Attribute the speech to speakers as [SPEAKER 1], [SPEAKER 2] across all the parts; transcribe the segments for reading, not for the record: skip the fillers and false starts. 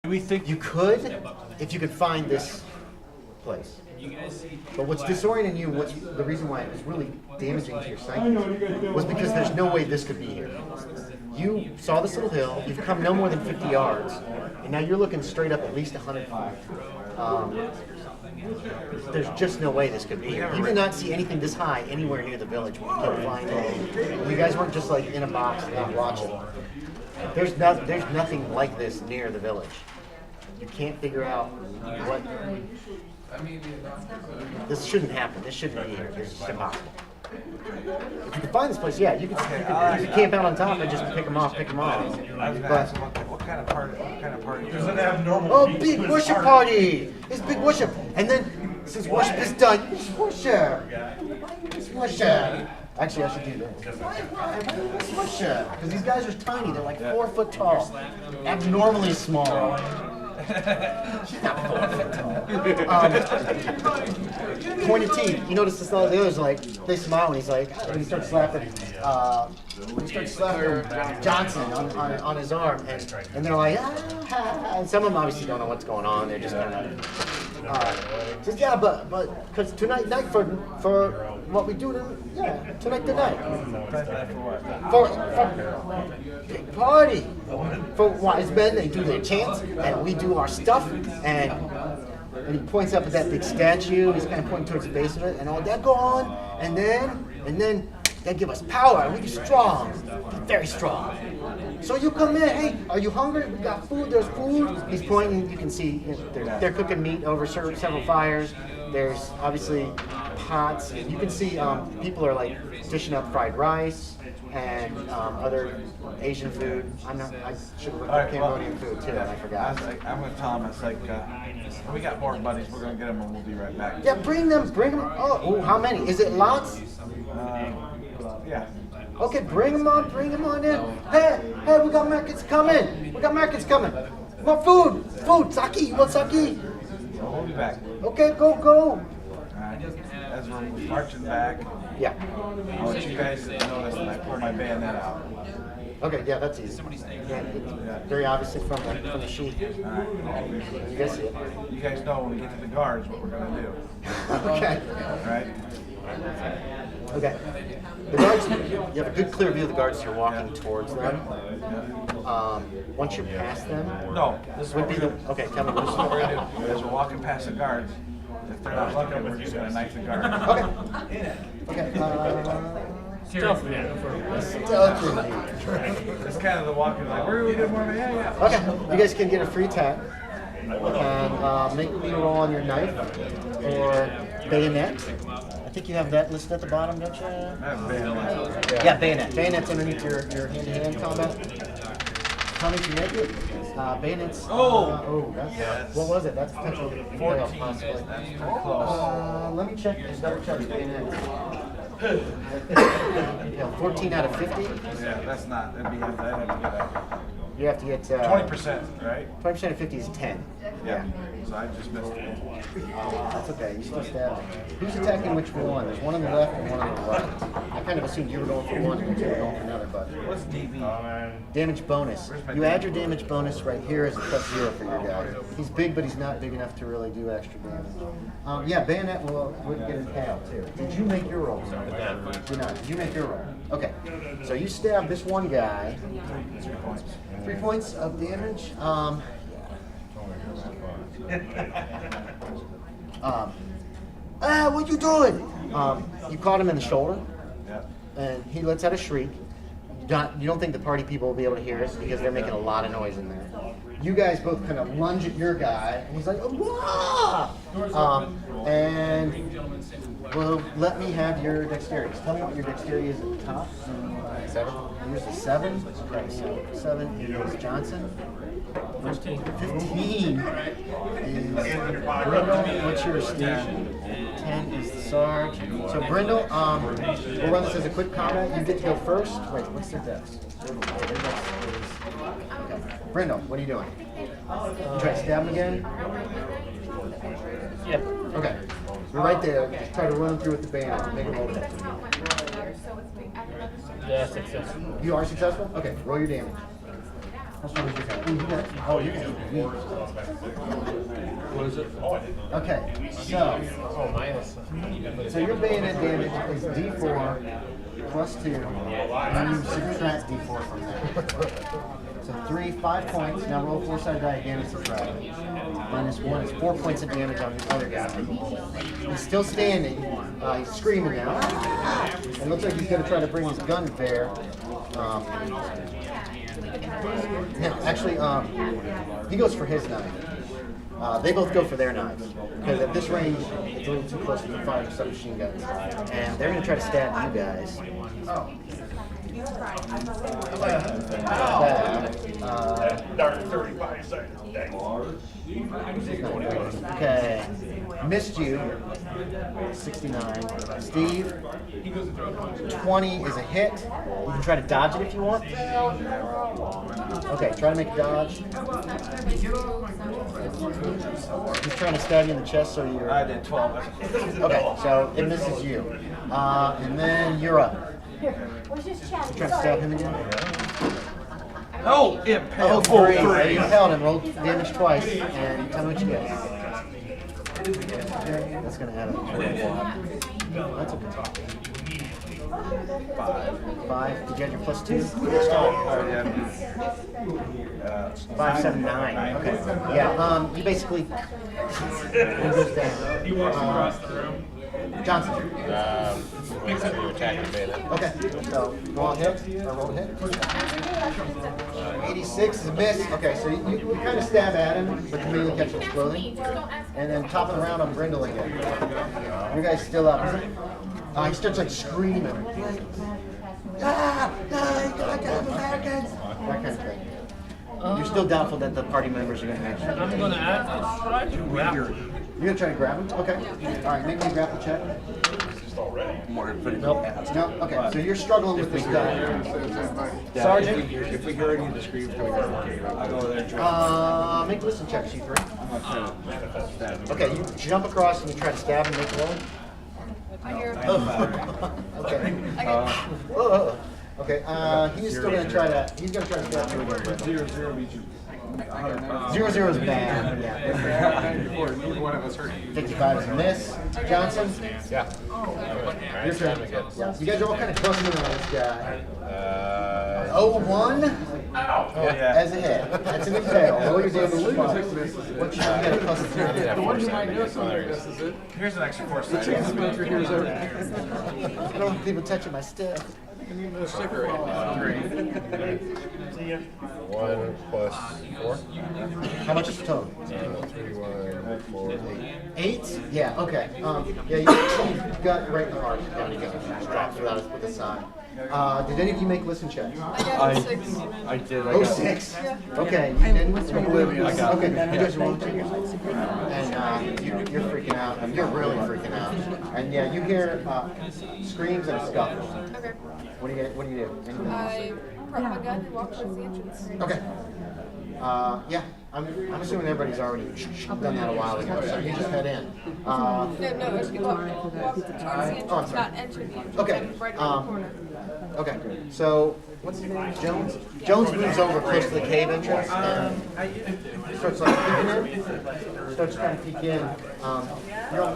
[SPEAKER 1] We think
[SPEAKER 2] You could, if you could find this place. But what's disorienting you, the reason why it was really damaging to your psyche, was because there's no way this could be here. You saw this little hill, you've come no more than 50 yards, and now you're looking straight up at least 100 feet. There's just no way this could be here. You did not see anything this high anywhere near the village when you kept flying in. You guys weren't just like in a box and not watching. There's nothing like this near the village. You can't figure out what. This shouldn't happen. This shouldn't be here. It's just impossible. If you can find this place, yeah, you can camp out on top and just pick them off.
[SPEAKER 1] I was going to ask what kind of party?
[SPEAKER 3] Does it have normal?
[SPEAKER 2] Oh, big worship party! It's big worship, and then since worship is done, it's worship. It's worship. Actually, I should do this. It's worship because these guys are tiny. They're like 4 foot tall, abnormally small. She's not 4 foot tall. Pointed teeth. You notice this all the others like they smile and he's like, and he starts slapping. Johnson on his arm, and they're like, ah, and some of them obviously don't know what's going on. They're just kind of, just yeah, but because tonight night for what we do tonight for big party for wise men. They do their chants and we do our stuff, and he points up at that big statue. He's kind of pointing towards the base of it, and all that go on, and then they give us power. We be strong, very strong. So you come in, hey, are you hungry? We got food, there's food. He's pointing, you can see they're cooking meat over several fires. There's obviously pots, and you can see people are like dishing up fried rice and other Asian food. I should have looked at Cambodian food too, and I forgot.
[SPEAKER 1] I'm going to tell him, it's like, we got more buddies, we're going to get them and we'll be right back.
[SPEAKER 2] Yeah, bring them. Oh, how many? Is it lots?
[SPEAKER 1] Yeah.
[SPEAKER 2] Okay, bring them on in. Hey, we got markets coming. More food, sake, you want sake?
[SPEAKER 1] So we'll be back.
[SPEAKER 2] Okay, go.
[SPEAKER 1] Alright, as we're marching back,
[SPEAKER 2] Yeah.
[SPEAKER 1] I'll let you guys notice that I pull my bayonet out.
[SPEAKER 2] Okay, yeah, that's easy. Yeah, it's very obviously from the sheet.
[SPEAKER 1] Alright.
[SPEAKER 2] You guys see it.
[SPEAKER 1] You guys know when we get to the guards what we're going to do.
[SPEAKER 2] Okay.
[SPEAKER 1] Alright?
[SPEAKER 2] Okay. The guards, you have a good clear view of the guards as you're walking towards them. Once you're past them,
[SPEAKER 1] No, this is
[SPEAKER 2] would
[SPEAKER 1] what
[SPEAKER 2] be
[SPEAKER 1] we're
[SPEAKER 2] the
[SPEAKER 1] doing.
[SPEAKER 2] okay. Tell me
[SPEAKER 1] This is what we're
[SPEAKER 2] what.
[SPEAKER 1] going to do. As we're walking past the guards, if they're not looking, we're just going to knife the guard.
[SPEAKER 2] Okay.
[SPEAKER 4] Stealth, yeah.
[SPEAKER 1] It's kind of the walking, like, where are we doing more? Yeah.
[SPEAKER 2] Okay. You guys can get a free attack and make me roll on your knife or bayonet. I think you have that listed at the bottom, don't you?
[SPEAKER 1] I have bayonet.
[SPEAKER 2] Yeah, bayonet. Bayonet's underneath your hand-to-hand combat. Tommy, can you make it? Bayonet's. That's, what was it? That's potentially
[SPEAKER 1] 14.
[SPEAKER 2] possibly.
[SPEAKER 1] That's pretty close.
[SPEAKER 2] Let me check. Just double check bayonet. Yeah, 14 out of 50.
[SPEAKER 1] Yeah, that's not. That'd have to get a
[SPEAKER 2] You have to get
[SPEAKER 1] 20%, right?
[SPEAKER 2] 20% of 50 is 10.
[SPEAKER 1] Yeah. So I just missed it.
[SPEAKER 2] That's okay. You still stab. Who's attacking which one? There's one on the left and one on the right. I kind of assumed you were going for one and you were going for another, but
[SPEAKER 1] What's DB?
[SPEAKER 2] damage bonus. You add your damage bonus right here as a +0 for your guy. He's big, but he's not big enough to really do extra damage. Yeah, bayonet would get impaled too. Did you make your roll? Did not. Did you make your roll? Okay. So you stab this one guy.
[SPEAKER 1] 3 points.
[SPEAKER 2] 3 points of damage. What you doing? You caught him in the shoulder,
[SPEAKER 1] Yeah.
[SPEAKER 2] and he lets out a shriek. You don't think the party people will be able to hear it because they're making a lot of noise in there. You guys both kind of lunge at your guy, and he's like, "Wah!" And well, let me have your dexterity. Tell me what your dexterity is at the top. 7. Yours is 7. Okay, so 7 is Johnson. 15 is Brindle. What's your station? 10 is the Sarge. So Brindle, we'll run this as a quick combat. You get to go first. Wait, what's their dex? Okay. Brindle, what are you doing? You try to stab him again?
[SPEAKER 4] Yeah.
[SPEAKER 2] Okay. You're right there. Just try to run through with the band. Make a roll.
[SPEAKER 4] Yeah, successful.
[SPEAKER 2] You are successful? Okay, roll your damage. Oh, you got
[SPEAKER 1] What is it?
[SPEAKER 2] Okay, so your bayonet damage is D4 plus 2, and you subtract D4 from that. So 3, 5 points. Now roll 4-sided die again and subtract. -1 is 4 points of damage on the other guy. He's still standing. He's screaming now. It looks like he's going to try to bring his gun there. No, actually, he goes for his knife. They both go for their knives. Because at this range, it's a little too close to fire submachine guns. And they're going to try to stab you guys.
[SPEAKER 3] Dark 35 seconds.
[SPEAKER 2] Okay. Missed you. 69. Steve. 20 is a hit. You can try to dodge it if you want. Okay, try to make a dodge. He's trying to stab you in the chest, so you're...
[SPEAKER 1] I did 12.
[SPEAKER 2] Okay, so it misses you. And then you're up. You trying to stab him again?
[SPEAKER 1] Oh, impaled.
[SPEAKER 2] Oh, great. You impaled him. Roll damage twice, and tell me what you get. That's going to add up to 21. That's okay. 5. Did you have your +2? 5, 7, 9. Okay. Yeah. You basically. It goes down. Johnson.
[SPEAKER 3] You attacking me then.
[SPEAKER 2] Okay. So roll a hit. Or roll a hit. 86 is a miss. Okay, so you kind of stab at him, but you mainly catch his clothing. And then top of the round on Brindle again. You guys still up. He starts like screaming. That kind of thing. You're still doubtful that the party members are going to actually.
[SPEAKER 4] I'm going to try to grab her.
[SPEAKER 2] You're going to try to grab him? Okay. All right, make me a grapple check. Nope. No. Okay, so you're struggling with this guy. Sergeant?
[SPEAKER 1] If we hear any of the screams coming from the cave, I'll go over there and try.
[SPEAKER 2] Make a listen check, C3. Okay, you jump across and you try to stab him, make a roll.
[SPEAKER 5] I hear.
[SPEAKER 2] Okay. Okay. He's still gonna try to. He's gonna try to stab you again.
[SPEAKER 1] 0-0 beats you.
[SPEAKER 2] 0-0 is bad. Yeah.
[SPEAKER 1] One of us hurt.
[SPEAKER 2] 55 is a miss. Johnson.
[SPEAKER 3] Yeah.
[SPEAKER 2] Your turn. Yeah. You guys are all kind of closing in on this guy. 01.
[SPEAKER 1] Yeah.
[SPEAKER 2] As a hit. That's an impale. Roll your damage twice. What you get a +2.
[SPEAKER 1] Here's an extra 4 seconds.
[SPEAKER 2] I don't want people touching my stuff.
[SPEAKER 3] 1 + 4.
[SPEAKER 2] How much is the total?
[SPEAKER 3] 3, 1, 4, 8.
[SPEAKER 2] 8? Yeah, okay. Yeah, you got right in the heart. Down you go. Just drops with a sigh. Did any of you make listen checks?
[SPEAKER 5] I got 6.
[SPEAKER 1] I did.
[SPEAKER 2] Oh, 6. Okay. You didn't? I got it. Okay. You guys roll together. And you're freaking out. You're really freaking out. And yeah, you hear screams and scuffles.
[SPEAKER 5] Okay.
[SPEAKER 2] What do you do?
[SPEAKER 5] I prep my gun and walk towards the entrance.
[SPEAKER 2] Okay. Yeah, I'm assuming everybody's already done that a while ago, so you just head in.
[SPEAKER 5] No, I should walk towards the entrance,
[SPEAKER 2] sorry.
[SPEAKER 5] not enter the entrance.
[SPEAKER 2] Okay.
[SPEAKER 5] Right around the corner.
[SPEAKER 2] Okay, so what's his name? Jones? Jones moves over close to the cave entrance and starts like peeking in. Starts trying to peek in.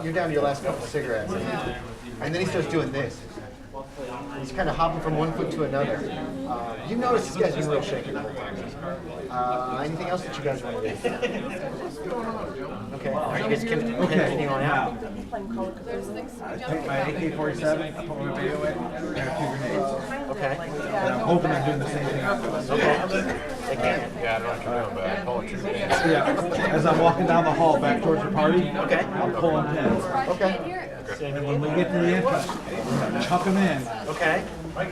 [SPEAKER 2] You're down to your last couple of cigarettes. And then he starts doing this. He's kind of hopping from one foot to another. You notice this guy's been real shaky the whole time. Anything else that you guys want to do? Okay. Are you guys continuing on out?
[SPEAKER 5] There's things to be
[SPEAKER 1] Take my AK-47, I put my video in, and a few grenades.
[SPEAKER 2] Okay.
[SPEAKER 1] And I'm hoping they're doing the same thing after this.
[SPEAKER 2] Okay. They can.
[SPEAKER 3] Yeah, I don't know what you're doing, but I pull it through.
[SPEAKER 1] Yeah, as I'm walking down the hall back towards the party,
[SPEAKER 2] Okay.
[SPEAKER 1] I'm pulling pins.
[SPEAKER 2] Okay.
[SPEAKER 1] And when we get to the entrance, chuck them in.
[SPEAKER 2] Okay.
[SPEAKER 1] We're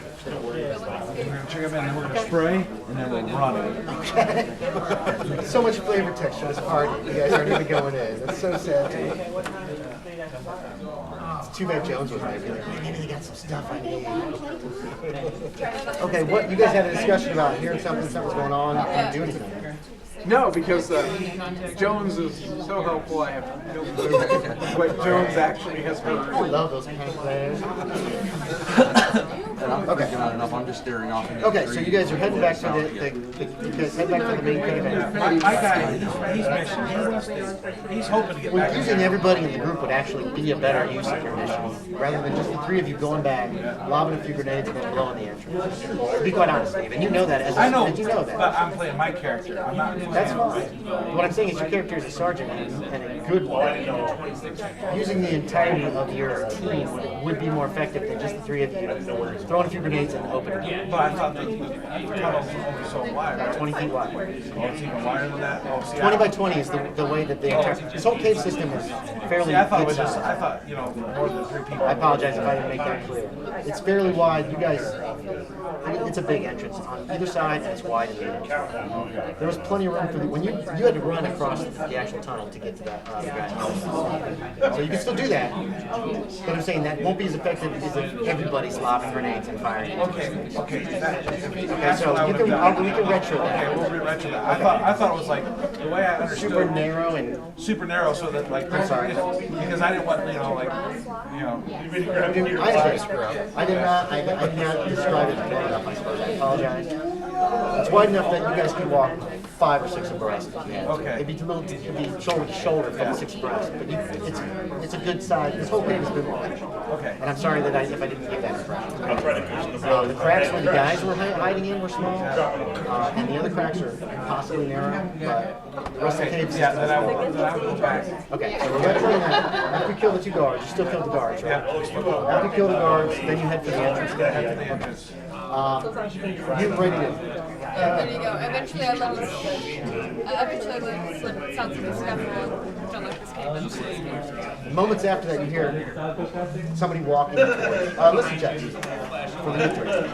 [SPEAKER 1] gonna chuck them in, and we're gonna spray, and then we'll run it.
[SPEAKER 2] Okay. So much flavor text for this party. You guys aren't even going in. That's so sad. It's too bad Jones was maybe there. Maybe they got some stuff I need. Okay, what you guys had a discussion about hearing something's going on and doing anything.
[SPEAKER 6] No, because Jones is so helpful. I have no clue what Jones actually has heard.
[SPEAKER 2] I love those kind of players.
[SPEAKER 7] And I'm
[SPEAKER 2] Okay.
[SPEAKER 7] freaking out enough. I'm just staring off. Into
[SPEAKER 2] Okay,
[SPEAKER 7] the
[SPEAKER 2] so you
[SPEAKER 7] tree.
[SPEAKER 2] guys are heading back to you guys head back to the main cave.
[SPEAKER 1] My guy, he's mission. He's hoping to get back.
[SPEAKER 2] Well, using everybody in the group would actually be a better use of your mission, rather than just the three of you going back, lobbing a few grenades, and then blowing the entrance. To be quite honest, Steve, and you know that as
[SPEAKER 1] I know,
[SPEAKER 2] you know
[SPEAKER 1] but
[SPEAKER 2] that.
[SPEAKER 1] I'm playing my character. I'm not.
[SPEAKER 2] That's fine. What I'm saying is your character is a sergeant and a good one. Using the entirety of your team would be more effective than just the three of you throwing a few grenades and opening it.
[SPEAKER 1] But I thought the tunnel was only so wide.
[SPEAKER 2] About 20 feet wide.
[SPEAKER 1] Oh, it's even wider than that. Oh, see,
[SPEAKER 2] 20 by 20 is the way that the entire this whole cave system is fairly
[SPEAKER 1] See, I thought it
[SPEAKER 2] good
[SPEAKER 1] was just.
[SPEAKER 2] size.
[SPEAKER 1] I thought more than 3 people.
[SPEAKER 2] I apologize if I didn't make that clear. It's fairly wide. You guys, it's a big entrance on either side, and it's wide in the middle. There was plenty of room for the when you had to run across the actual tunnel to get to that guy. So you can still do that. But I'm saying that won't be as effective as if everybody's lobbing grenades and firing.
[SPEAKER 1] Okay.
[SPEAKER 2] Okay, so you can we can retro that.
[SPEAKER 1] Okay, we'll re-retro that. I thought it was like the way I understood.
[SPEAKER 2] Super narrow and
[SPEAKER 1] Super narrow, so that like.
[SPEAKER 2] I'm sorry.
[SPEAKER 1] Because I didn't want
[SPEAKER 2] I did not describe it well enough, I suppose. I apologize. It's wide enough that you guys can walk 5 or 6 abreast.
[SPEAKER 1] Okay.
[SPEAKER 2] It'd be shoulder to shoulder from 6 abreast, but it's a good size. This whole cave has been wide.
[SPEAKER 1] Okay.
[SPEAKER 2] And I'm sorry that if I didn't give that impression. The cracks where the guys were hiding in were small, and the other cracks are possibly narrow, but the rest of the cave
[SPEAKER 1] Yeah, then I will go back.
[SPEAKER 2] Okay, so we're retroing that. After you kill the 2 guards, you still kill the guards, right? After you kill the guards, then you head for the entrance.
[SPEAKER 1] Head to the entrance.
[SPEAKER 2] You ready to?
[SPEAKER 5] There you go. Eventually I let him slip. Sounds like a scaffold. Don't like this game.
[SPEAKER 2] Moments after that, you hear somebody walking towards. Listen, Jack, for the entrance.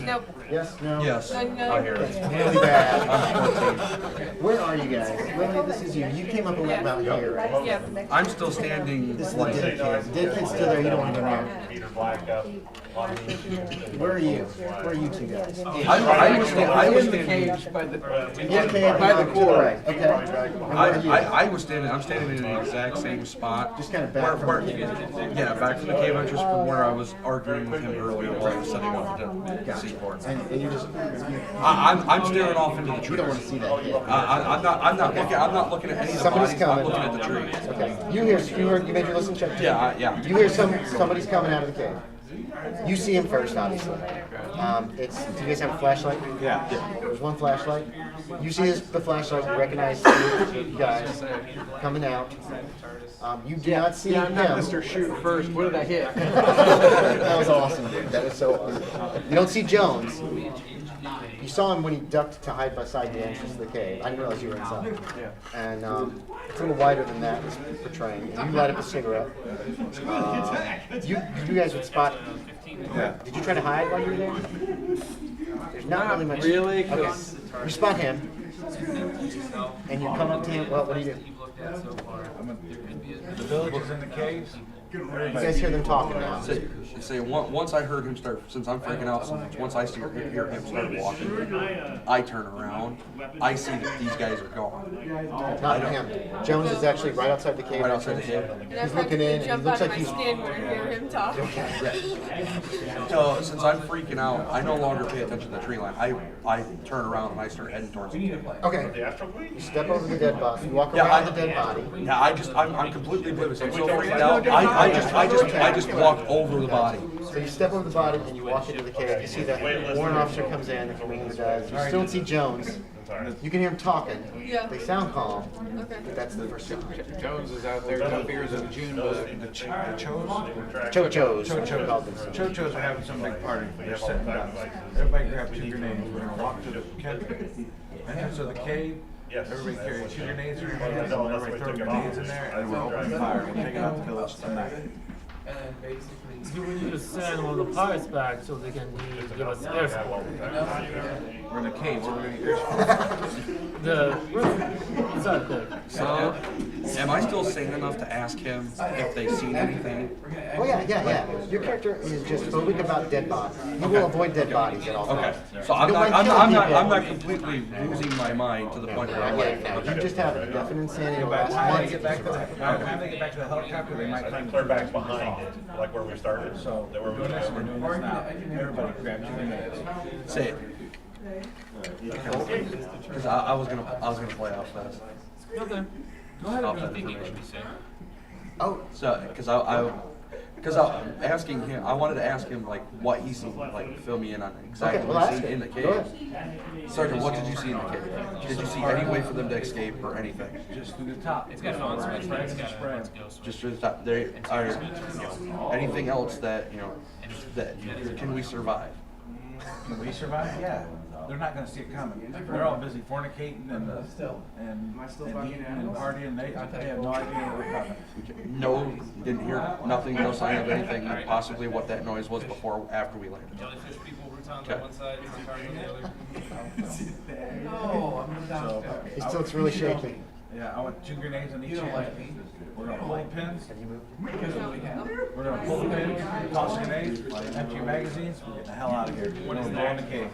[SPEAKER 5] Nope.
[SPEAKER 2] Yes, no.
[SPEAKER 7] Yes.
[SPEAKER 5] No.
[SPEAKER 2] That's really bad. Where are you guys? Lily, this is you. You came up about here, right?
[SPEAKER 5] Yeah.
[SPEAKER 7] I'm still standing.
[SPEAKER 2] This is the dead kid. The dead kid's still there. You don't want to go near. Where are you? Where are you 2 guys?
[SPEAKER 7] I was
[SPEAKER 6] in the
[SPEAKER 7] standing.
[SPEAKER 6] cage by the
[SPEAKER 2] In cave,
[SPEAKER 6] by the core.
[SPEAKER 2] right. Okay. And where are you?
[SPEAKER 7] I was standing. I'm standing in the exact same spot.
[SPEAKER 2] Just kind of back from the cave.
[SPEAKER 7] Yeah, back from the cave entrance from where I was arguing with him earlier while I was setting up the seaport.
[SPEAKER 2] And you just
[SPEAKER 7] I'm staring off into the trees.
[SPEAKER 2] you don't want to see that kid.
[SPEAKER 7] I'm not looking at any of the
[SPEAKER 2] Somebody's
[SPEAKER 7] bodies.
[SPEAKER 2] coming.
[SPEAKER 7] I'm looking at the trees.
[SPEAKER 2] Okay. You made your listen check too?
[SPEAKER 7] Yeah.
[SPEAKER 2] You hear somebody's coming out of the cave. You see him first, obviously. Do you guys have a flashlight?
[SPEAKER 1] Yeah.
[SPEAKER 2] There's one flashlight. You see the flashlight. You recognize the guys coming out. You do not see
[SPEAKER 6] Yeah, I'm not
[SPEAKER 2] him.
[SPEAKER 6] Mr. Shoot first. What did I hit?
[SPEAKER 2] That was awesome. That is so awesome. You don't see Jones. You saw him when he ducked to hide beside the entrance of the cave. I didn't realize you were inside.
[SPEAKER 6] Yeah.
[SPEAKER 2] And it's a little wider than that, it's portraying. And you light up a cigarette. You guys would spot.
[SPEAKER 1] Yeah.
[SPEAKER 2] Did you try to hide while you were there? There's not really much.
[SPEAKER 6] really,
[SPEAKER 2] Okay.
[SPEAKER 6] 'cause-
[SPEAKER 2] You spot him. And you come up to him. Well, what do you do?
[SPEAKER 1] The village is in the caves.
[SPEAKER 2] You guys hear them talking now.
[SPEAKER 7] Say once I heard him start, since I'm freaking out so much, once I hear him start walking, I turn around. I see that these guys are gone.
[SPEAKER 2] Not him. Jones is actually right outside the cave.
[SPEAKER 7] Right outside the cave.
[SPEAKER 5] And
[SPEAKER 2] He's looking in, and he
[SPEAKER 5] jump
[SPEAKER 2] looks
[SPEAKER 5] out
[SPEAKER 2] like
[SPEAKER 5] of
[SPEAKER 2] he's.
[SPEAKER 5] my skin when I hear him talk.
[SPEAKER 7] So since I'm freaking out, I no longer pay attention to the tree line. I turn around and I start heading towards the tree line.
[SPEAKER 2] Okay. You step over the dead body. You walk
[SPEAKER 7] Yeah,
[SPEAKER 2] around the dead body.
[SPEAKER 7] Yeah, I'm completely oblivious. I'm so freaked out. I just walked over the body.
[SPEAKER 2] So you step over the body and you walk into the cave. You see the warrant officer comes in, the commander does. You still don't see Jones. You can hear him talking.
[SPEAKER 5] Yeah.
[SPEAKER 2] They sound calm.
[SPEAKER 5] Okay.
[SPEAKER 2] But that's the first sign.
[SPEAKER 6] Jones is out there tough ears of June bug.
[SPEAKER 1] The Chos?
[SPEAKER 2] Cho-chos.
[SPEAKER 1] Cho-chos are having some big party. They're sitting down. Everybody grab 2 grenades. We're gonna walk to the entrance of the cave. Everybody carry 2 grenades in their hands. And everybody throw grenades in there, and we're opening fire. We're taking out the village tonight.
[SPEAKER 4] You need to send one of the pirates back so they can give us air support.
[SPEAKER 1] We're in the cave, so we're gonna get air support.
[SPEAKER 4] Is that the
[SPEAKER 7] So Am I still sane enough to ask him if they've seen anything?
[SPEAKER 2] Oh yeah. Your character is just phobic about dead bodies. You will avoid dead bodies at all
[SPEAKER 7] Okay,
[SPEAKER 2] times.
[SPEAKER 7] so I'm
[SPEAKER 2] You don't
[SPEAKER 7] not,
[SPEAKER 2] mind
[SPEAKER 7] I'm
[SPEAKER 2] killing
[SPEAKER 7] not,
[SPEAKER 2] people.
[SPEAKER 7] I'm not completely losing my mind to the point where I'm like,
[SPEAKER 2] You just have a definite insanity
[SPEAKER 1] By the
[SPEAKER 2] last
[SPEAKER 1] time they
[SPEAKER 2] month.
[SPEAKER 1] get back to the, by the time they get back to the helicopter, they might find
[SPEAKER 8] Clear back behind it, like where we started.
[SPEAKER 1] So
[SPEAKER 8] That
[SPEAKER 1] we're
[SPEAKER 8] we're
[SPEAKER 1] doing this, we're doing this now. Everybody grab 2 minutes.
[SPEAKER 7] say it. Because I was gonna play off that.
[SPEAKER 4] Okay.
[SPEAKER 7] Off that information.
[SPEAKER 2] Oh,
[SPEAKER 7] So, because I'm asking him, I wanted to ask him like what he seen, like fill me in on exactly
[SPEAKER 2] okay. Well,
[SPEAKER 7] what he
[SPEAKER 2] that's
[SPEAKER 7] seen in the
[SPEAKER 2] good.
[SPEAKER 7] cave.
[SPEAKER 2] Go ahead.
[SPEAKER 7] Sergeant, what did you see in the cave? Did you see any way for them to escape or anything?
[SPEAKER 1] Just through the top.
[SPEAKER 9] It's got an on switch, right? It's got
[SPEAKER 1] Spread.
[SPEAKER 9] a
[SPEAKER 7] Just through the top. There are anything else that can we survive?
[SPEAKER 1] Can we survive? Yeah. They're not gonna see it coming. They're all busy fornicating and eating and partying. They have no idea what we're coming.
[SPEAKER 7] No, didn't hear nothing, no sign of anything, possibly what that noise was before, after we landed.
[SPEAKER 9] jellyfish people, routons
[SPEAKER 7] Okay.
[SPEAKER 9] on one side, centaurs on the other.
[SPEAKER 1] So,
[SPEAKER 2] He still looks really shaky.
[SPEAKER 1] yeah, I want 2 grenades on each hand. We're gonna pull the pins. We're gonna pull the pins, toss the grenades, empty your magazines, we're getting the hell out of here. We're gonna go in the cave.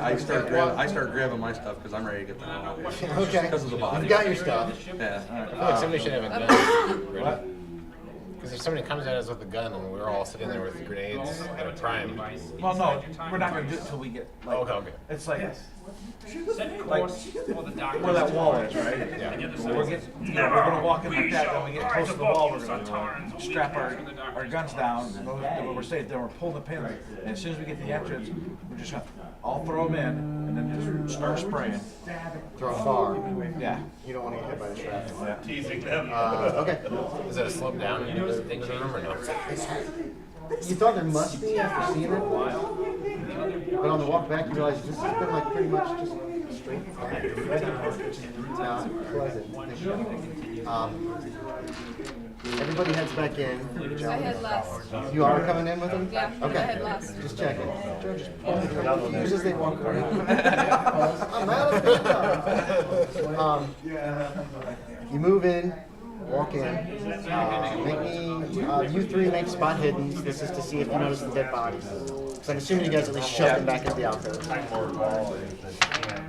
[SPEAKER 7] I start grabbing my stuff because I'm ready to get the hell out of here.
[SPEAKER 2] Okay.
[SPEAKER 7] Because of the body.
[SPEAKER 2] You've got your stuff.
[SPEAKER 7] Yeah.
[SPEAKER 3] I feel like somebody should have a gun.
[SPEAKER 1] What?
[SPEAKER 3] Because if somebody comes at us with a gun and we're all sitting there with grenades at a prime.
[SPEAKER 1] Well, no, we're not gonna do it till we get, like,
[SPEAKER 3] Okay.
[SPEAKER 1] it's like,
[SPEAKER 9] Like, well, the doctor.
[SPEAKER 1] where that wall is, right?
[SPEAKER 3] Yeah.
[SPEAKER 1] We're gonna walk in like that, when we get close to the wall, we're gonna strap our guns down, and we're safe, then we're pulling the pins, and as soon as we get to the entrance, we're just gonna all throw them in, and then just start spraying.
[SPEAKER 2] Throw far.
[SPEAKER 1] Yeah.
[SPEAKER 2] You don't want to get hit by the shrapnel.
[SPEAKER 8] Teasing them.
[SPEAKER 2] Okay.
[SPEAKER 3] Is that a slope down into the room or no?
[SPEAKER 2] You thought there must be after seeing it, but on the walk back you realize this has been like pretty much just straight. It's not pleasant. Everybody heads back in.
[SPEAKER 5] I had last.
[SPEAKER 2] You are coming in with them?
[SPEAKER 5] Yeah,
[SPEAKER 2] Okay.
[SPEAKER 5] I had last.
[SPEAKER 2] Just checking. Joe just pulls the confused as they walk away. I'm out of here. You move in, walk in. Make me, you 3 make spot hidden. This is to see if you notice the dead bodies. So I'm assuming you guys at least shove them back into the alcove.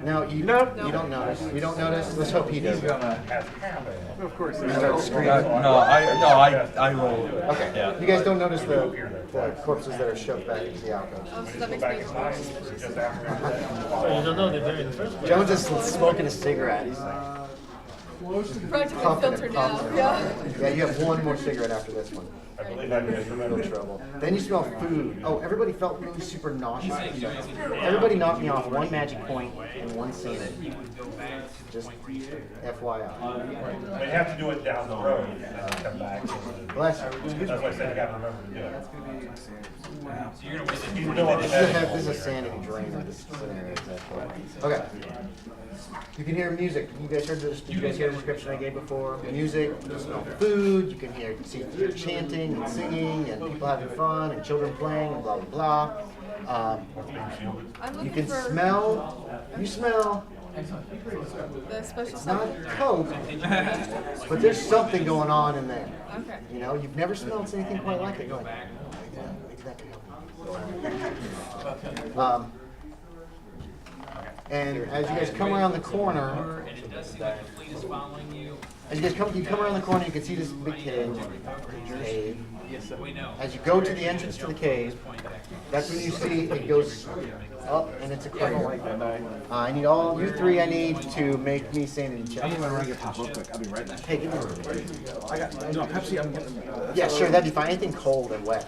[SPEAKER 2] No, you don't notice. You don't notice. Let's hope he does.
[SPEAKER 6] Of course.
[SPEAKER 2] You start screaming.
[SPEAKER 7] I roll.
[SPEAKER 2] Okay.
[SPEAKER 7] Yeah.
[SPEAKER 2] You guys don't notice the corpses that are shoved back into the alcove.
[SPEAKER 5] Oh, so that makes me more suspicious.
[SPEAKER 4] So you don't know they're there in the first place.
[SPEAKER 2] Jones is smoking a cigarette. He's like,
[SPEAKER 5] Practically
[SPEAKER 2] pumping
[SPEAKER 5] filtered
[SPEAKER 2] and
[SPEAKER 5] now.
[SPEAKER 2] pumping.
[SPEAKER 5] Yeah.
[SPEAKER 2] Yeah, you have 1 more cigarette after this one.
[SPEAKER 8] I believe I just
[SPEAKER 2] No
[SPEAKER 8] remember.
[SPEAKER 2] trouble. Then you smell food. Oh, everybody felt really super nauseous. Everybody knocked me off 1 magic point and 1 sanity. Just FYI.
[SPEAKER 8] But you have to do it down the road and then come back.
[SPEAKER 2] Bless you.
[SPEAKER 8] That's why I said you gotta remember to do it.
[SPEAKER 9] So you're gonna win
[SPEAKER 8] You don't want to
[SPEAKER 2] This is a sanity drain of this scenario. Exactly. Okay. You can hear music. You guys heard this? Did you guys hear the description I gave before? Music. You smell food. You can hear chanting and singing and people having fun and children playing and blah blah blah.
[SPEAKER 5] I'm
[SPEAKER 2] You
[SPEAKER 5] looking
[SPEAKER 2] can
[SPEAKER 5] for
[SPEAKER 2] smell. You smell.
[SPEAKER 5] the special
[SPEAKER 2] It's not
[SPEAKER 5] stuff.
[SPEAKER 2] coke, but there's something going on in there.
[SPEAKER 5] Okay.
[SPEAKER 2] You know, you've never smelled anything quite like it. Going, maybe that could help. And as you guys come around the corner,
[SPEAKER 9] and it does seem like the fleet is following you.
[SPEAKER 2] as you guys come around the corner, you can see this big cave.
[SPEAKER 9] We know.
[SPEAKER 2] As you go to the entrance to the cave, that's when you see it goes up and it's a crater. I need all you 3. I need to make me sanity check.
[SPEAKER 1] I'm gonna run get pop real quick, I'll be right back.
[SPEAKER 2] Hey, give me one.
[SPEAKER 1] I got, no, Pepsi, I'm getting.
[SPEAKER 2] Yeah, sure, that'd be fine. Anything cold and wet.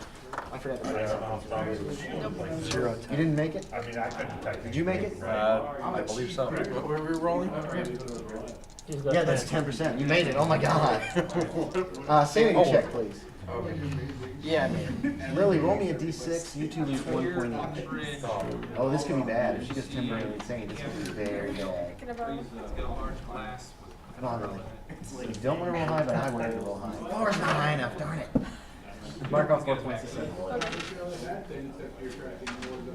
[SPEAKER 2] I forgot to make something. 0. You didn't make it?
[SPEAKER 8] I mean, I couldn't type.
[SPEAKER 2] Did you make it?
[SPEAKER 7] I believe so. What were we rolling?
[SPEAKER 4] He's got
[SPEAKER 2] Yeah, that's 10%. You made it. Oh my god. Sanity check, please.
[SPEAKER 3] Yeah, I mean,
[SPEAKER 2] Really, roll me a d6. You 2 lose 1 point each. Oh, this could be bad. If she gets temporarily insane, this could be very bad.
[SPEAKER 5] Thinking about
[SPEAKER 9] It's got a large glass.
[SPEAKER 2] Come on, really. You don't want to roll high, but I want you to roll high. 4's not high enough. Darn it. Mark off 4 points to 7.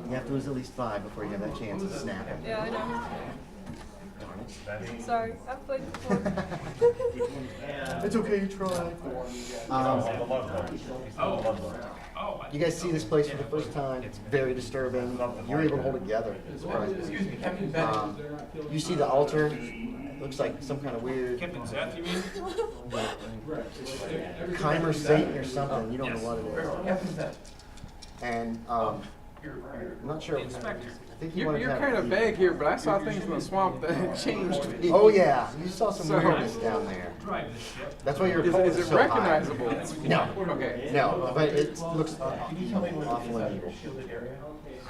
[SPEAKER 2] You have to lose at least 5 before you have that chance of snapping.
[SPEAKER 5] yeah, I know.
[SPEAKER 2] Darn it.
[SPEAKER 5] Sorry, I've played before.
[SPEAKER 2] It's okay, you try. You guys see this place for the first time. It's very disturbing. You're able to hold it together. You see the altar. Looks like some kind of weird Chimer Satan or something. You don't know what it is. And I'm not sure. I think
[SPEAKER 6] You're kind of vague here, but I saw things in the swamp that changed.
[SPEAKER 2] Oh yeah, you saw some weirdness down there. That's why your pole
[SPEAKER 6] Is it
[SPEAKER 2] so
[SPEAKER 6] recognizable?
[SPEAKER 2] high. No.
[SPEAKER 6] Okay.
[SPEAKER 2] No, but it looks awful and evil.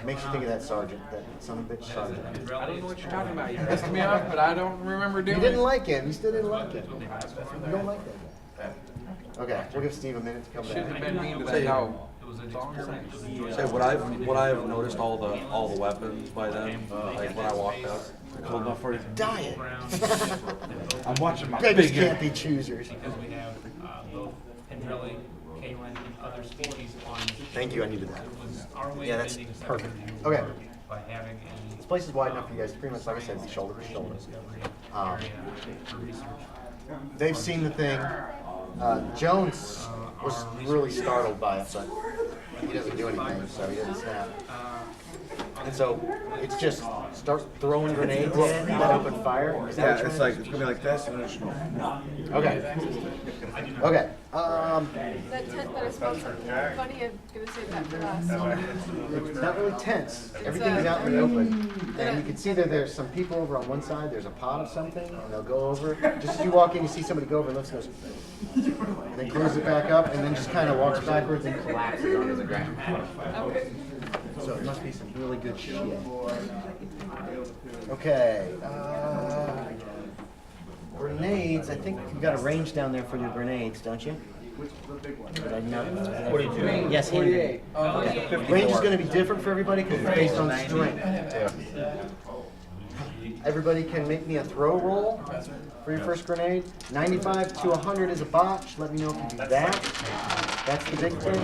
[SPEAKER 2] Makes you think of that sergeant, that son of a bitch sergeant.
[SPEAKER 6] I don't know what you're talking about. You pissed me off, but I don't remember doing
[SPEAKER 2] You
[SPEAKER 6] it.
[SPEAKER 2] didn't like him. You still didn't like him. You don't like that guy. Okay, we'll give Steve a minute to come
[SPEAKER 6] Shouldn't have
[SPEAKER 2] back.
[SPEAKER 6] been mean to that dog.
[SPEAKER 7] Say what I've noticed all the weapons by them, like when I walked out.
[SPEAKER 1] Cold enough for you?
[SPEAKER 2] Diet.
[SPEAKER 1] I'm watching my
[SPEAKER 2] Beggars
[SPEAKER 1] figure.
[SPEAKER 2] can't be choosers.
[SPEAKER 10] Because we have both Pendrelli, Kaylin, and other species on.
[SPEAKER 2] Thank you, I needed that.
[SPEAKER 10] It was our way
[SPEAKER 2] Yeah,
[SPEAKER 10] of
[SPEAKER 2] that's
[SPEAKER 10] ending
[SPEAKER 2] perfect.
[SPEAKER 10] second
[SPEAKER 2] Okay.
[SPEAKER 10] by having a
[SPEAKER 2] This place is wide enough for you guys to pretty much, like I said, be shoulder to shoulder.
[SPEAKER 10] area for research.
[SPEAKER 2] They've seen the thing. Jones was really startled by it, but he doesn't do anything, so he doesn't snap. And so it's just start throwing grenades at it, let open fire. Is that
[SPEAKER 1] Yeah,
[SPEAKER 2] what
[SPEAKER 1] it's
[SPEAKER 2] you're
[SPEAKER 1] like it's gonna be like this, and there's no.
[SPEAKER 2] Okay. Okay.
[SPEAKER 5] That tent that I smelled something funny, I'm gonna save that for last.
[SPEAKER 2] It's not really tense. Everything's out in the open. And you can see that there's some people over on one side, there's a pot of something, and they'll go over. Just as you walk in, you see somebody go over and looks and goes, and then closes it back up, and then just kind of walks backwards and collapses onto the ground.
[SPEAKER 5] Okay.
[SPEAKER 2] So it must be some really good shit. Okay. Grenades. I think you've got a range down there for your grenades, don't you? Did I not?
[SPEAKER 6] 42.
[SPEAKER 2] Yes,
[SPEAKER 6] 48.
[SPEAKER 2] Okay. Range is going to be different for everybody because it's based on strength. Everybody can make me a throw roll for your first grenade. 95 to 100 is a botch. Let me know if you do that. That's the big thing.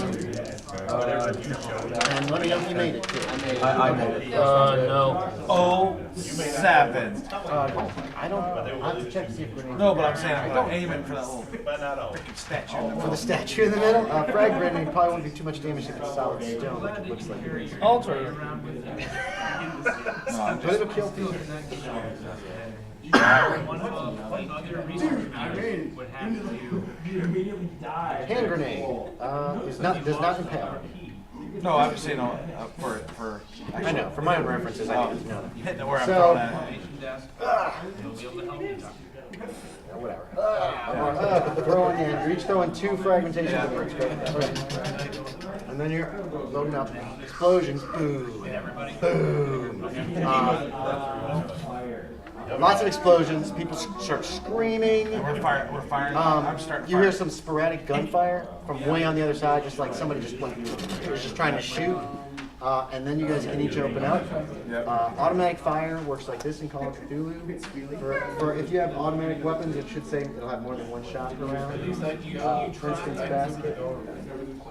[SPEAKER 2] And let me know if you made it too.
[SPEAKER 1] I made it.
[SPEAKER 4] No.
[SPEAKER 1] Oh, 7.
[SPEAKER 2] I don't. I have to check to see if grenades.
[SPEAKER 1] No, but I'm saying I'm aiming for that little freaking statue.
[SPEAKER 2] For the statue in the middle, frag grenade probably won't do too much damage if it's solid stone, like it looks like it is.
[SPEAKER 4] Alter.
[SPEAKER 2] But it'll kill people.
[SPEAKER 10] One of the other research matters would have to
[SPEAKER 2] Hand grenade does not impale.
[SPEAKER 1] No, I'm just saying for
[SPEAKER 2] I know. For my own references, I need to know.
[SPEAKER 1] hitting it where I'm
[SPEAKER 2] So-
[SPEAKER 1] throwing at.
[SPEAKER 10] desk. He'll be able to help you.
[SPEAKER 2] Whatever. Throwing in. You're each throwing 2 fragmentation grenades. And then you're loading up. Explosions. Boom. Boom. Lots of explosions. People start screaming.
[SPEAKER 1] We're firing. I'm starting.
[SPEAKER 2] You hear some sporadic gunfire from way on the other side, just like somebody just went, was just trying to shoot. And then you guys can each open up. Automatic fire works like this in Call of Cthulhu. For if you have automatic weapons, it should say it'll have more than 1 shot per round. For instance, basket.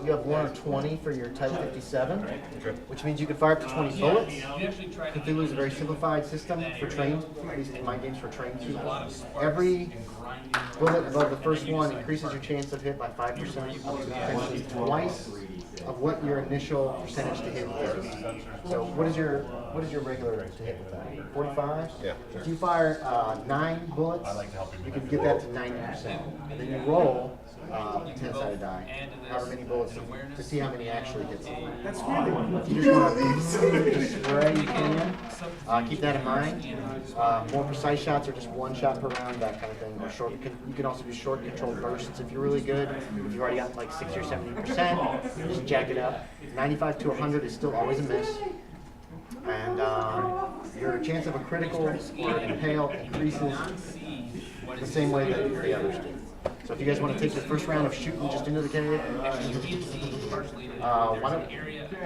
[SPEAKER 2] You have 1 or 20 for your Type 57, which means you can fire up to 20 bullets. Cthulhu is a very simplified system for trained, at least in my games for trained people. Every bullet above the first one increases your chance of hit by 5%, up to potentially twice of what your initial percentage to hit is. So what is your regular to hit with that? 45?
[SPEAKER 3] Yeah.
[SPEAKER 2] If you fire 9 bullets, you can get that to 90%. And then you roll 10-sided die, however many bullets, to see how many actually hits you. That's really if you just want to spray, you can. Keep that in mind. More precise shots are just 1 shot per round, that kind of thing. Or short. You can also do short controlled bursts if you're really good. If you've already got like 60 or 70%, just jack it up. 95 to 100 is still always a miss. And your chance of a critical or impale increases the same way that the others do. So if you guys want to take your first round of shooting just into the cave,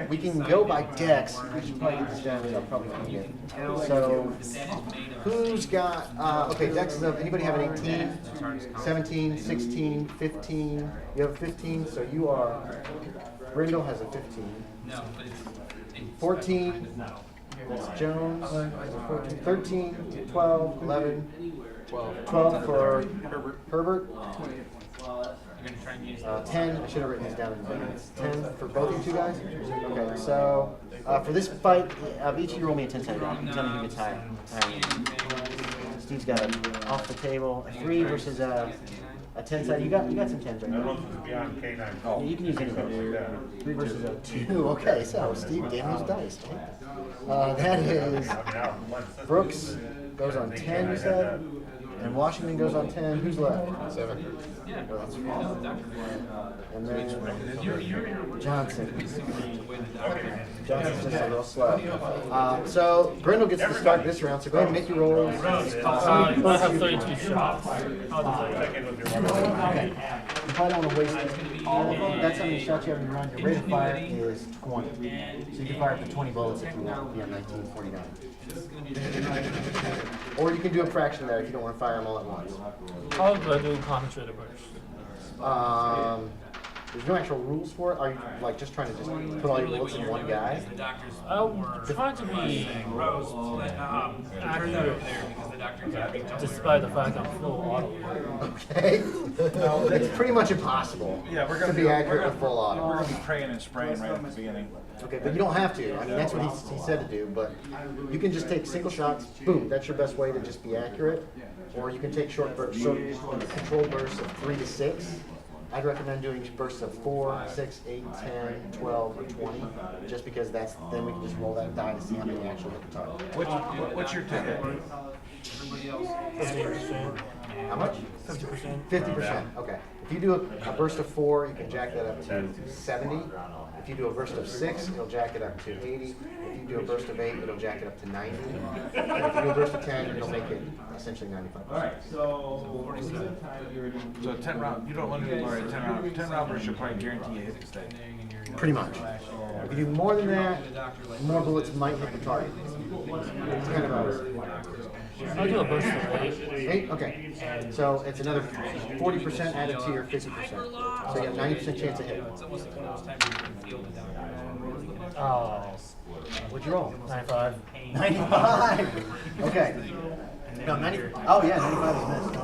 [SPEAKER 2] we can go by decks. We should probably get this down because I'll probably forget. So who's got, okay, decks is up. Anybody have an 18, 17, 16, 15? You have a 15, so you are, Brindle has a 15. 14, That's Jones. 14, 13, 12, 11, 12 for Herbert.
[SPEAKER 10] You're gonna try and use
[SPEAKER 2] 10, I should have written these down in advance. 10 for both you two guys? Okay, so for this fight, each of you roll me a 10-sided die. Tell me who gets higher. Steve's got a off the table, a 3 versus a 10-sided. You got some 10s right now.
[SPEAKER 8] Beyond K9.
[SPEAKER 2] Oh, you can use anything. 3 versus a 2. Okay, so Steve gave me his dice. That is Brooks goes on 10, you said? And Washington goes on 10. Who's left? 7. Well, that's wrong. And then Johnson. Johnson's just a little slow. So Brindle gets to start this round, so go ahead and make your rolls.
[SPEAKER 4] I have 32 shots.
[SPEAKER 2] Okay. You probably don't want to waste all of them. That's how many shots you have in your round. Your rate of fire is 20. So you can fire up to 20 bullets if you want. Be on 1949. Or you can do a fraction there if you don't want to fire them all at once.
[SPEAKER 4] How do I do concentrated burst?
[SPEAKER 2] There's no actual rules for it. Are you like just trying to just put all your bullets in one guy?
[SPEAKER 4] I'm trying to be accurate, despite the fact I'm full auto.
[SPEAKER 2] Okay. It's pretty much impossible to be accurate with full auto.
[SPEAKER 1] We're going to be praying and spraying right at the beginning.
[SPEAKER 2] Okay, but you don't have to. I mean, that's what he said to do. But you can just take single shots. Boom. That's your best way to just be accurate. Or you can take short bursts, controlled bursts of 3 to 6. I'd recommend doing bursts of 4, 6, 8, 10, 12, or 20, just because then we can just roll that die to see how many actually hit the target.
[SPEAKER 1] What's your ticket?
[SPEAKER 4] 50%.
[SPEAKER 2] How much?
[SPEAKER 4] 50%.
[SPEAKER 2] 50%. Okay. If you do a burst of 4, you can jack that up to 70. If you do a burst of 6, it'll jack it up to 80. If you do a burst of 8, it'll jack it up to 90. And if you do a burst of 10, it'll make it essentially 95%.
[SPEAKER 1] So 10 round, you don't want to do more than 10 round burst, you'll probably guarantee you hit it stay.
[SPEAKER 2] Pretty much. If you do more than that, more bullets might hit the target. It's kind of a...
[SPEAKER 4] I'll do a burst of 8.
[SPEAKER 2] 8? Okay. So it's another 40% added to your 50%. So you have 90% chance of hitting.
[SPEAKER 4] Oh.
[SPEAKER 2] What'd you roll?
[SPEAKER 4] 95.
[SPEAKER 2] 95! Okay. No, 90. Oh, yeah, 95 is missed.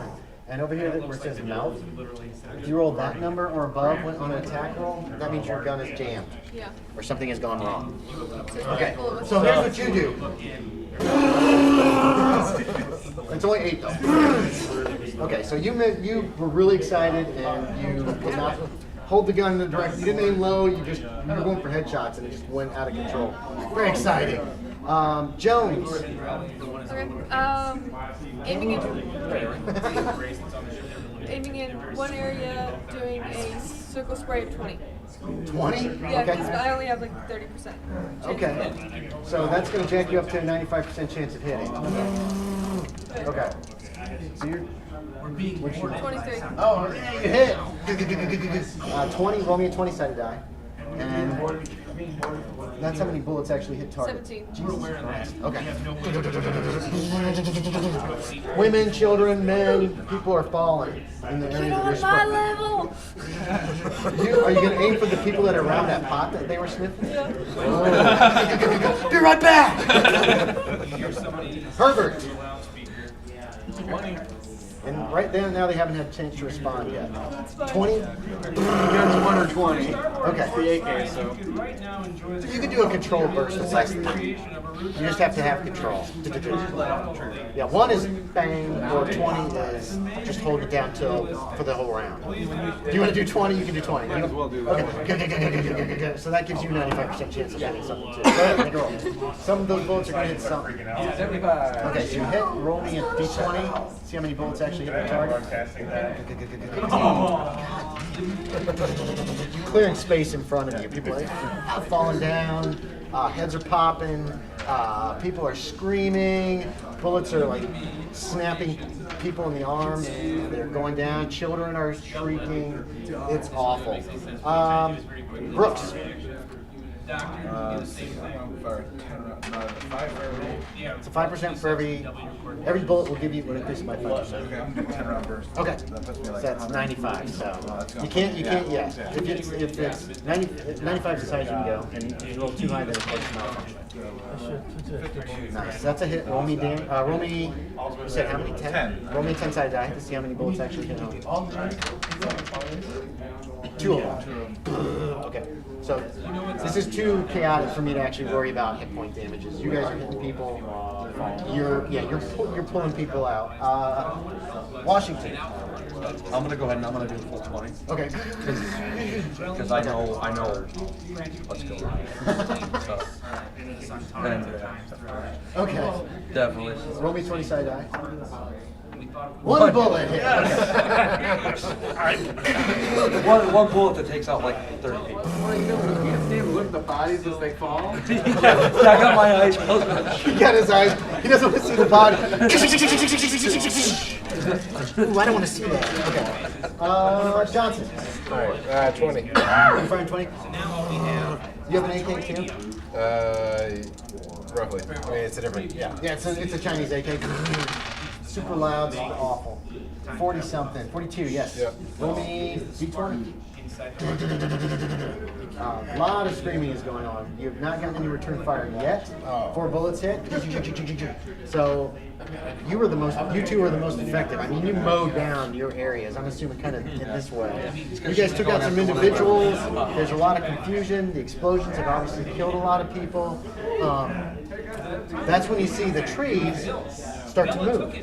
[SPEAKER 2] And over here where it says mouth, if you roll that number or above on an attack roll, that means your gun is jammed.
[SPEAKER 5] Yeah.
[SPEAKER 2] Or something has gone wrong. Okay, so here's what you do. It's only 8 though. Okay, so you were really excited and you did not hold the gun in the direction. You didn't aim low. You were going for headshots and it just went out of control. Very exciting. Jones.
[SPEAKER 5] Okay. Aiming in one area, doing a circle spray of 20.
[SPEAKER 2] 20?
[SPEAKER 5] Yeah,
[SPEAKER 2] Okay.
[SPEAKER 5] because I only have like 30%.
[SPEAKER 2] Okay. So that's going to jack you up to a 95% chance of hitting. Okay. So you're... What's your...
[SPEAKER 5] 23.
[SPEAKER 2] Oh, yeah, you hit! 20, roll me a 20-sided die. And that's how many bullets actually hit target.
[SPEAKER 5] 17.
[SPEAKER 2] Jesus Christ. Okay. Women, children, men, people are falling in the area that you're
[SPEAKER 5] my level!
[SPEAKER 2] Are you going to aim for the people that are around that pot that they were sniffing?
[SPEAKER 5] Yeah.
[SPEAKER 2] Oh. Be right back! Herbert! And right there now they haven't had a chance to respond yet. 20?
[SPEAKER 6] Against 1 or 20.
[SPEAKER 2] Okay.
[SPEAKER 6] The AK, so.
[SPEAKER 2] You can do a control burst of less than that. You just have to have control. Yeah, 1 is bang, or 20 is just hold it down for the whole round. If you want to do 20, you can do 20.
[SPEAKER 6] Might as well do that.
[SPEAKER 2] Okay. So that gives you 95% chance of hitting something too. Go ahead, make a roll. Some of those bullets are going to hit something.
[SPEAKER 6] 75.
[SPEAKER 2] Okay, so you hit, roll me a d20, see how many bullets actually hit the target. Clearing space in front of you. People are falling down, heads are popping, people are screaming, bullets are like snapping people in the arm, and they're going down, children are shrieking. It's awful. Brooks. It's a 5% for every bullet will give you an increase by 5%.
[SPEAKER 1] Okay, I'm doing 10 round burst.
[SPEAKER 2] Okay, so that's 95. So you can't, yeah. If it's 90, 95 is the highest you can go, and if you roll too high, then it takes malfunction. Nice. That's a hit. Roll me, roll me. You said how many? 10?
[SPEAKER 1] 10.
[SPEAKER 2] Roll me a 10-sided die to see how many bullets actually hit home. 2 of them. Okay. So this is too chaotic for me to actually worry about hit point damages. You guys are hitting people. You're pulling people out. Washington.
[SPEAKER 7] I'm gonna go ahead and I'm gonna do the full 20.
[SPEAKER 2] Okay.
[SPEAKER 7] Because I know. Let's go. And,
[SPEAKER 2] Okay.
[SPEAKER 7] definitely.
[SPEAKER 2] Roll me 20-sided die. 1 bullet hit.
[SPEAKER 7] one bullet that takes out like 30 people.
[SPEAKER 6] Well, you know, you have to look at the bodies as they fall.
[SPEAKER 7] Yeah, I got my eyes closed.
[SPEAKER 2] He got his eyes. He doesn't want to see the body. Ooh, I don't want to see that. Okay. Johnson.
[SPEAKER 3] All right, 20.
[SPEAKER 2] You find 20? You have an AK too?
[SPEAKER 3] Roughly. I mean, it's a different, yeah.
[SPEAKER 2] Yeah, it's a Chinese AK. Super loud, super awful. 40 something. 42, yes.
[SPEAKER 3] Yep.
[SPEAKER 2] Roll me D20. A lot of screaming is going on. You have not gotten any return fire yet. 4 bullets hit. So you two were the most effective. I mean, you mowed down your areas. I'm assuming kind of in this way. You guys took out some individuals. There's a lot of confusion. The explosions have obviously killed a lot of people. That's when you see the trees start to move.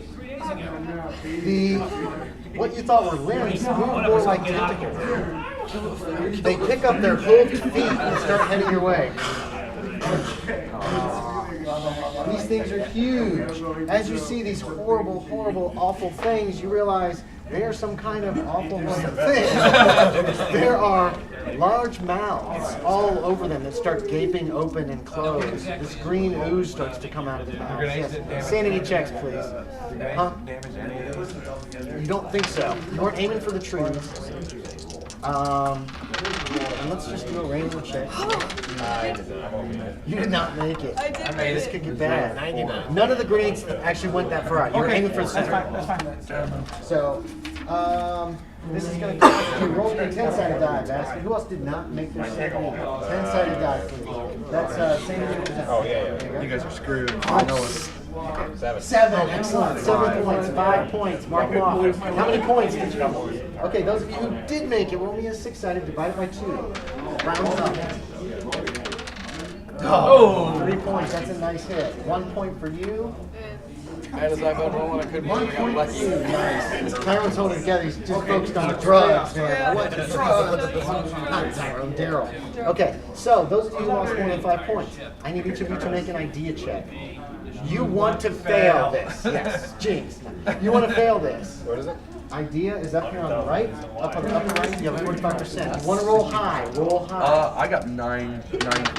[SPEAKER 2] What you thought were limbs move more like tentacles. They pick up their hooved feet and start heading your way. These things are huge. As you see these horrible, horrible, awful things, you realize they are some kind of awful thing. There are large mouths all over them that start gaping open and close. This green ooze starts to come out of their mouths. Yes. Sanity checks, please. Huh? You don't think so. You weren't aiming for the trees. And let's just do a random check. You did not make it.
[SPEAKER 5] I did.
[SPEAKER 2] This could get bad. None of the grenades actually went that far out. You were aiming for the center. So, this is going to you roll me a 10-sided die, Bass. Who else did not make their second? 10-sided die, please. That's same.
[SPEAKER 3] Oh, yeah. You guys are screwed.
[SPEAKER 2] I know it. 7, excellent. 7 points, 5 points. Mark them off. How many points did you? Okay, those of you who did make it, roll me a 6-sided divided by 2. Rounds up. Oh, 3 points. That's a nice hit. 1 point for you.
[SPEAKER 6] Bad as I've been rolling, I couldn't
[SPEAKER 2] 1
[SPEAKER 6] believe I
[SPEAKER 2] point
[SPEAKER 6] got
[SPEAKER 2] for
[SPEAKER 6] lucky.
[SPEAKER 2] you. Nice. Tyrone's holding together. He's just focused on drugs, man. What drugs? Not Tyrone, Darryl. Okay, so those of you who lost more than 5 points, I need each of you to make an idea check. You want to fail this. Yes, jinx. You want to fail this.
[SPEAKER 3] What is it?
[SPEAKER 2] Idea is up here on the right. Up on the upper right, you have 45%. You want to roll high. Roll high.
[SPEAKER 7] I got 9 points.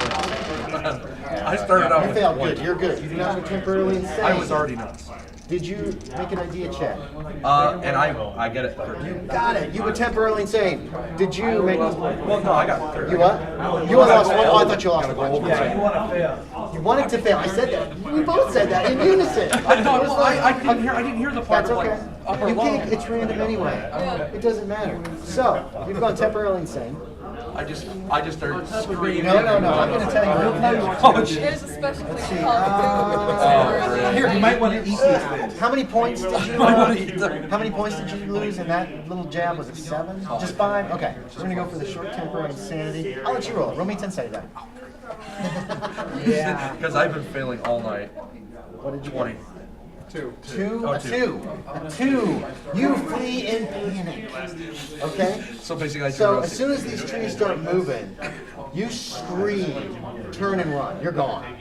[SPEAKER 7] I started out
[SPEAKER 2] You
[SPEAKER 7] with
[SPEAKER 2] failed.
[SPEAKER 7] 20.
[SPEAKER 2] Good. You're good. You do not go temporarily insane.
[SPEAKER 7] I was already nuts.
[SPEAKER 2] Did you make an idea check?
[SPEAKER 7] And I get it.
[SPEAKER 2] You got it. You were temporarily insane. Did you make?
[SPEAKER 7] Well, no, I got 30.
[SPEAKER 2] You what? You lost one. Oh, I thought you lost a bunch.
[SPEAKER 1] Yeah, you want to fail.
[SPEAKER 2] You wanted to fail. I said that. We both said that in unison.
[SPEAKER 7] I didn't hear the part
[SPEAKER 2] That's
[SPEAKER 7] of like
[SPEAKER 2] okay.
[SPEAKER 7] upper
[SPEAKER 2] You
[SPEAKER 7] low.
[SPEAKER 2] can't. It's random anyway. It doesn't matter. So you've gone temporarily insane.
[SPEAKER 7] I just started screaming.
[SPEAKER 2] No. I'm going to tell you.
[SPEAKER 7] Oh, jeez.
[SPEAKER 5] There's a special thing
[SPEAKER 2] see.
[SPEAKER 5] called
[SPEAKER 1] Here, you might want to eat these things.
[SPEAKER 2] How many points did you? How many points did you lose in that little jab? Was it 7? Just 5? Okay. So we're gonna go for the short temper insanity. I'll let you roll it. Roll me 10-sided die.
[SPEAKER 7] Yeah. Because I've been failing all night.
[SPEAKER 2] What did you
[SPEAKER 7] 20.
[SPEAKER 6] 2.
[SPEAKER 2] 2?
[SPEAKER 7] Oh,
[SPEAKER 2] A 2. A 2. You flee in panic. Okay.
[SPEAKER 7] So basically,
[SPEAKER 2] So as soon as these trees start moving, you scream, turn and run. You're gone.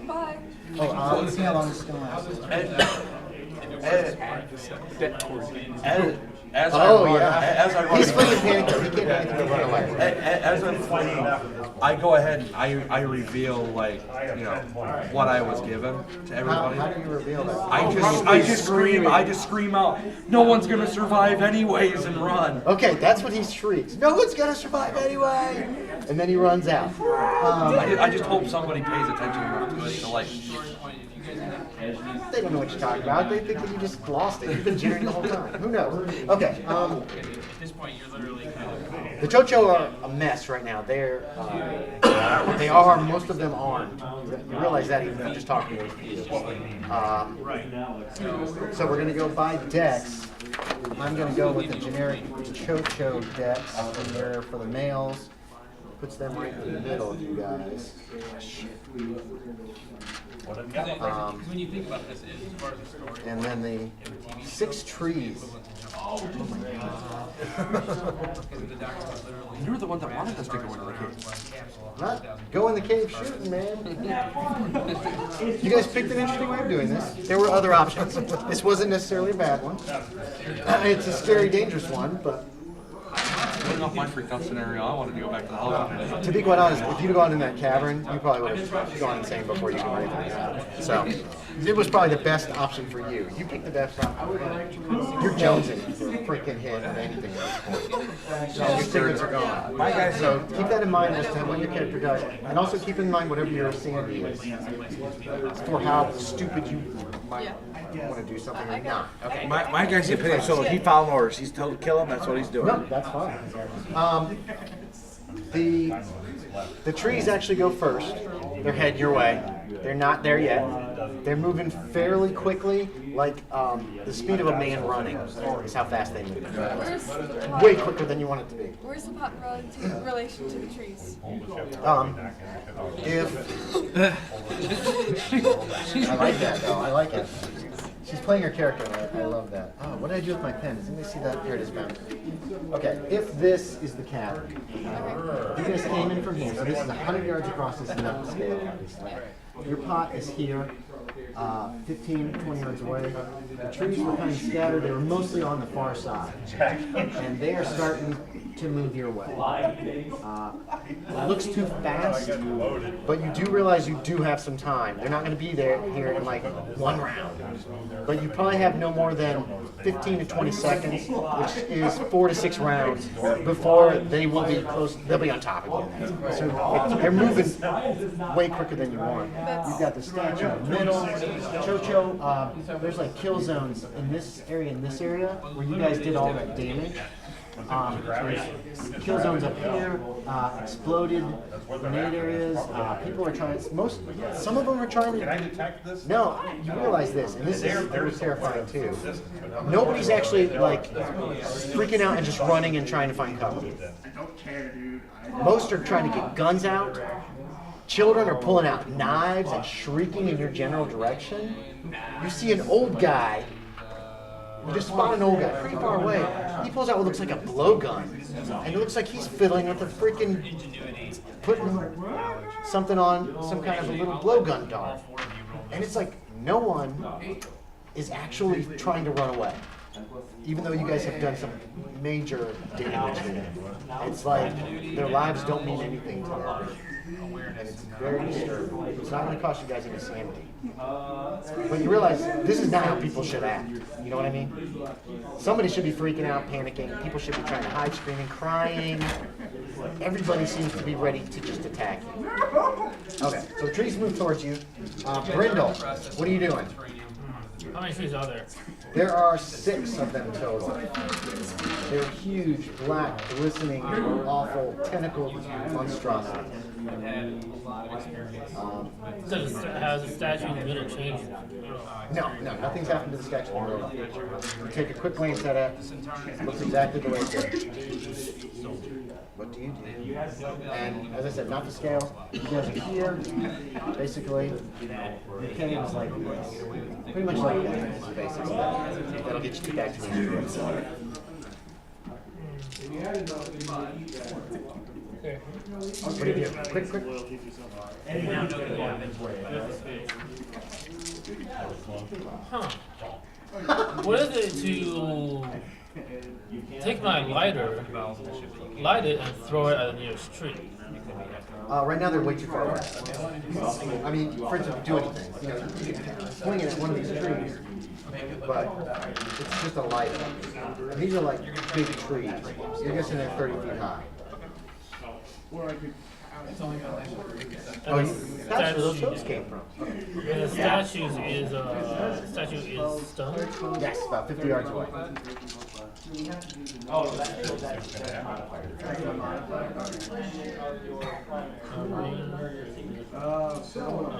[SPEAKER 5] Bye.
[SPEAKER 2] Oh, let's see how long this is gonna last.
[SPEAKER 7] As
[SPEAKER 2] Oh
[SPEAKER 7] I run,
[SPEAKER 2] yeah.
[SPEAKER 7] as I run,
[SPEAKER 2] He's fleeing panic though. He can't do anything to run away.
[SPEAKER 7] As I'm fleeing, I go ahead and I reveal like what I was given to everybody.
[SPEAKER 2] How do you reveal that?
[SPEAKER 7] I just scream out, no one's gonna survive anyways, and run.
[SPEAKER 2] Okay, that's what he shrieks. No one's gonna survive anyway. And then he runs out.
[SPEAKER 7] I just hope somebody pays attention enough to it to like.
[SPEAKER 2] They don't know what you're talking about. They think that you just lost it. You've been jittering the whole time. Who knows? Okay.
[SPEAKER 10] At this point, you're literally kind of.
[SPEAKER 2] The Chocho are a mess right now. They are, most of them armed. You realize that even from just talking to you. So we're going to go by decks. I'm going to go with the generic Chocho decks in there for the males. Puts them right in the middle of you guys.
[SPEAKER 10] Because when you think about this, as far as the story.
[SPEAKER 2] And then the 6 trees.
[SPEAKER 10] Oh my god.
[SPEAKER 7] You were the one that wanted us to go into the cave.
[SPEAKER 2] Not go in the cave shooting, man. You guys picked an interesting way of doing this. There were other options. This wasn't necessarily a bad one. It's a scary, dangerous one, but.
[SPEAKER 7] Putting off my freaked out scenario, I wanted to go back to the house.
[SPEAKER 2] To be quite honest, if you'd gone in that cavern, you probably would have gone insane before you could anything out. So, it was probably the best option for you. You picked the best option. You're jonesing for a freaking hit of anything at this point. So your tickets are gone. My guys, so keep that in mind as to what your character does, and also keep in mind whatever your sanity is for how stupid you might want to do something or not. Okay.
[SPEAKER 1] My guy's the opinion, so he following orders. He's told to kill him, that's what he's doing.
[SPEAKER 2] No, that's fine. The trees actually go first. They're heading your way. They're not there yet. They're moving fairly quickly, like the speed of a man running is how fast they move. Way quicker than you want it to be.
[SPEAKER 5] Where's the pot relation to the trees?
[SPEAKER 2] If I like that though, I like it. She's playing her character. I love that. Oh, what did I do with my pen? Does anybody see that? Here it is, found. Okay, if this is the cabin, you guys came in from here, so this is 100 yards across this nut scale, obviously. Your pot is here, 15, 20 yards away. The trees were kind of scattered. They were mostly on the far side. And they are starting to move your way. It looks too fast, but you do realize you do have some time. They're not going to be there here in like one round. But you probably have no more than 15 to 20 seconds, which is 4 to 6 rounds, before they will be close. They'll be on top of you. So they're moving way quicker than you want. You've got the statue in the middle. Chocho, there's like kill zones in this area where you guys did all that damage. There's kill zones up here, exploded grenade areas. People are trying. Some of them are trying to.
[SPEAKER 8] Can I detect this?
[SPEAKER 2] No, you realize this, and this is very terrifying too. Nobody's actually like freaking out and just running and trying to find cover. Most are trying to get guns out. Children are pulling out knives and shrieking in your general direction. You see an old guy. You just spot an old guy pretty far away. He pulls out what looks like a blowgun. And it looks like he's fiddling with a freaking, putting something on some kind of a little blowgun dart. And it's like no one is actually trying to run away. Even though you guys have done some major damage to them. It's like their lives don't mean anything to them. And it's very disturbing. It's not going to cost you guys any sanity. But you realize this is not how people should act. You know what I mean? Somebody should be freaking out, panicking. People should be trying to hide, screaming, crying. Everybody seems to be ready to just attack you. Okay, so the trees move towards you. Brindle, what are you doing?
[SPEAKER 4] How many trees are there?
[SPEAKER 2] There are 6 of them total. They're huge, black, glistening, awful, tentacled monstrosities.
[SPEAKER 4] Has the statue in the middle changed?
[SPEAKER 2] No, nothing's happened to the statue in the middle. You take a quick glance at it, it looks exactly the way it did. What do you do? And as I said, not to scale. You guys are here, basically. The cave is like this. Pretty much like that, basically. That'll get you back to the end. What do you do? Quick.
[SPEAKER 4] Huh. What is it to take my lighter, light it, and throw it at the nearest tree?
[SPEAKER 2] Right now they're way too far away. I mean, for it to do anything, you can swing it at one of these trees, but it's just a light. And these are like big trees. You're guessing they're 30 feet high. Oh, that's where those shows came from.
[SPEAKER 4] And the statue is stunned.
[SPEAKER 2] Yes, about 50 yards away. Yeah,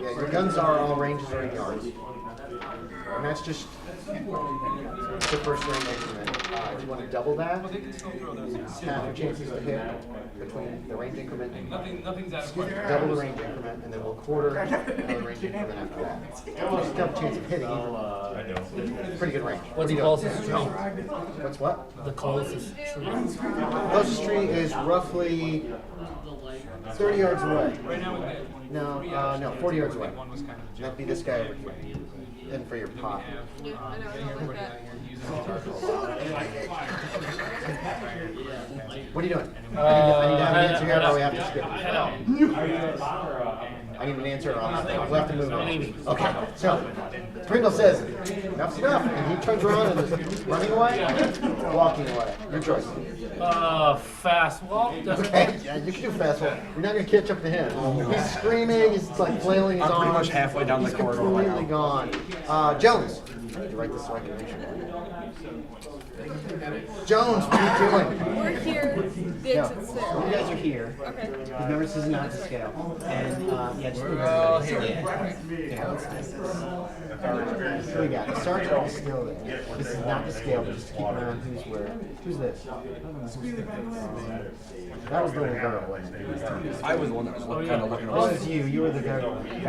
[SPEAKER 2] your guns are all ranges are in yards. And that's just the first range increment. If you want to double that, half your chances to hit between the range increment and
[SPEAKER 10] Nothing's out of question.
[SPEAKER 2] double the range increment, and then we'll quarter another range increment after that. Just a double chance of hitting. Pretty good range.
[SPEAKER 4] What's the closest tree?
[SPEAKER 2] What's what?
[SPEAKER 4] The closest tree.
[SPEAKER 2] Closest tree is roughly 30 yards away. No, 40 yards away. That'd be this guy over here. And for your pot.
[SPEAKER 5] Yeah, I know, I don't like that.
[SPEAKER 2] What are you doing? I need to have an answer here, or we have to skip it. I need an answer, or we'll have to move on. Okay, so Brindle says, enough's enough, and he turns around and is running away, walking away. Your choice.
[SPEAKER 4] Fast walk.
[SPEAKER 2] Okay, yeah, you can do fast walk. You're not going to catch up to him. He's screaming, he's like flailing his arms.
[SPEAKER 7] I'm pretty much halfway down the corridor right
[SPEAKER 2] Completely gone. Jones. I need to write this so I can make sure. Jones, what are you doing?
[SPEAKER 5] We're here, the exit's
[SPEAKER 2] You
[SPEAKER 5] there.
[SPEAKER 2] guys are here.
[SPEAKER 5] Okay.
[SPEAKER 2] Remember, this is not to scale. And, yeah, just move everybody. Yeah, let's do this. We got it. Sergeant is still there. This is not to scale, but just to keep an eye on who's where. Who's this? That was the little girl, wasn't it?
[SPEAKER 7] I was the one that was kind of looking
[SPEAKER 2] This
[SPEAKER 7] around.
[SPEAKER 2] is you. You were the guy.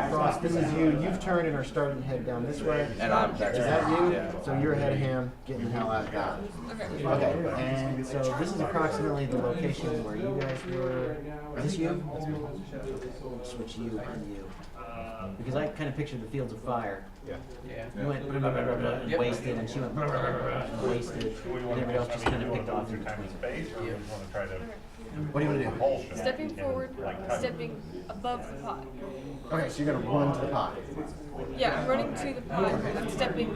[SPEAKER 2] Frost, this is you. You've turned and are starting to head down this way.
[SPEAKER 7] And I'm
[SPEAKER 2] Is that you? So you're ahead of him, getting the hell out of Dodge. Okay, and so this is approximately the location where you guys were. Is this you? Switch you and you. Because I kind of pictured the fields of fire. Yeah. You went wasted, and she went wasted, and everybody else just kind of picked off in between. What do you want to do?
[SPEAKER 5] Stepping forward, stepping above the pot.
[SPEAKER 2] Okay, so you're gonna run to the pot.
[SPEAKER 5] Yeah, I'm running to the pot. I'm stepping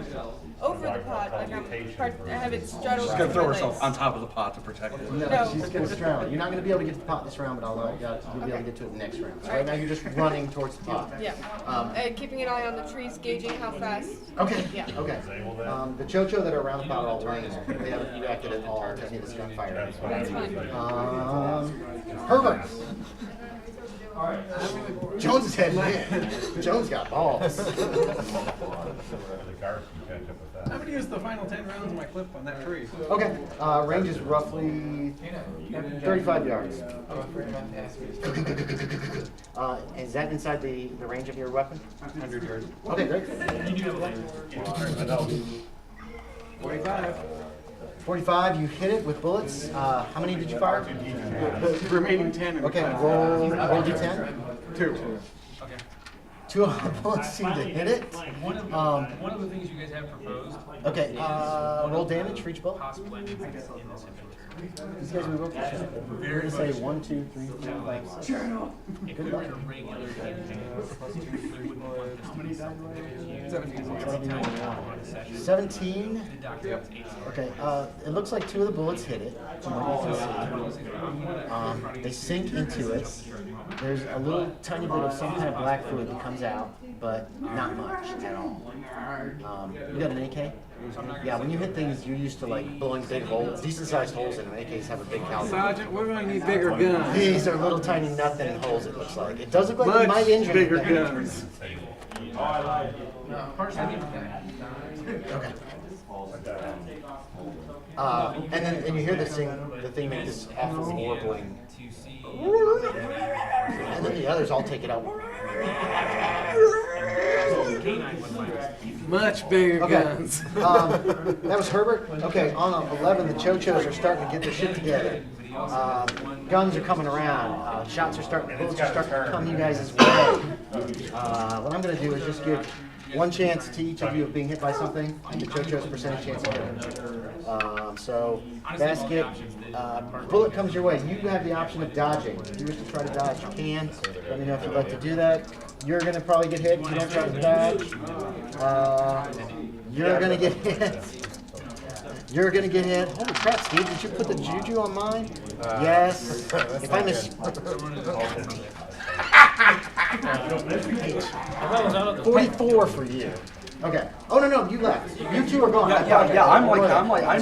[SPEAKER 5] over the pot, like I have it straddled.
[SPEAKER 7] She's gonna throw
[SPEAKER 5] my
[SPEAKER 7] herself
[SPEAKER 5] legs.
[SPEAKER 7] on top of the pot to protect it.
[SPEAKER 2] No,
[SPEAKER 5] No.
[SPEAKER 2] she's gonna straddle. You're not gonna be able to get to the pot this round, but you'll be able to get to it the next round. So right now you're just running towards the pot.
[SPEAKER 5] Yeah. Keeping an eye on the trees, gauging how fast.
[SPEAKER 2] Okay.
[SPEAKER 5] Yeah.
[SPEAKER 2] Okay. The chocho that are around the pot are all laying there. They haven't reacted at all to any of this gunfire.
[SPEAKER 5] That's fine.
[SPEAKER 2] Herbert. Jones is heading in. Jones got balls.
[SPEAKER 6] I'm gonna use the final 10 rounds of my clip on that tree.
[SPEAKER 2] Okay. Range is roughly 35 yards. Is that inside the range of your weapon?
[SPEAKER 6] 100 yards.
[SPEAKER 2] Okay, great. 45, you hit it with bullets. How many did you fire?
[SPEAKER 6] The remaining 10.
[SPEAKER 2] Okay, roll d10.
[SPEAKER 6] 2.
[SPEAKER 2] Two of the bullets seem to hit it.
[SPEAKER 10] One of the things you guys have proposed.
[SPEAKER 2] Okay, roll damage for each bullet.
[SPEAKER 10] Possible endings in this adventure.
[SPEAKER 2] These guys we roll for sure. We're gonna say 1, 2, 3, 4, 5, 6. Good luck. 17. Okay, it looks like 2 of the bullets hit it. From what you can see. They sink into it. There's a little tiny bit of some kind of black fluid that comes out, but not much at all. You got an AK? Yeah, when you hit things, you're used to like blowing big holes, decent-sized holes in them. AKs have a big caliber.
[SPEAKER 6] Sergeant, we're gonna need bigger guns.
[SPEAKER 2] These are little tiny nothing holes, it looks like. It does look like you
[SPEAKER 6] Much
[SPEAKER 2] might injure
[SPEAKER 6] bigger
[SPEAKER 2] anything.
[SPEAKER 6] guns.
[SPEAKER 2] Okay. And you hear this thing, the thing make this awful warbling. And then the others all take it out.
[SPEAKER 6] Much bigger guns.
[SPEAKER 2] That was Herbert. Okay, on 11, the chochos are starting to get their shit together. Guns are coming around. Shots are starting, bullets are starting to come you guys' way. What I'm going to do is just give one chance to each of you of being hit by something, and the chocho's percentage chance of hitting. So, basket, bullet comes your way. You have the option of dodging. If you wish to try to dodge, you can. Let me know if you'd like to do that. You're going to probably get hit if you don't try to dodge. You're going to get hit. You're gonna get hit. Holy crap, Steve! Did you put the juju on mine? Yes. If I miss.
[SPEAKER 4] I thought it was out of the
[SPEAKER 2] 44 for you. Okay. Oh no, you left. You two are gone.
[SPEAKER 7] Yeah. I'm
[SPEAKER 2] So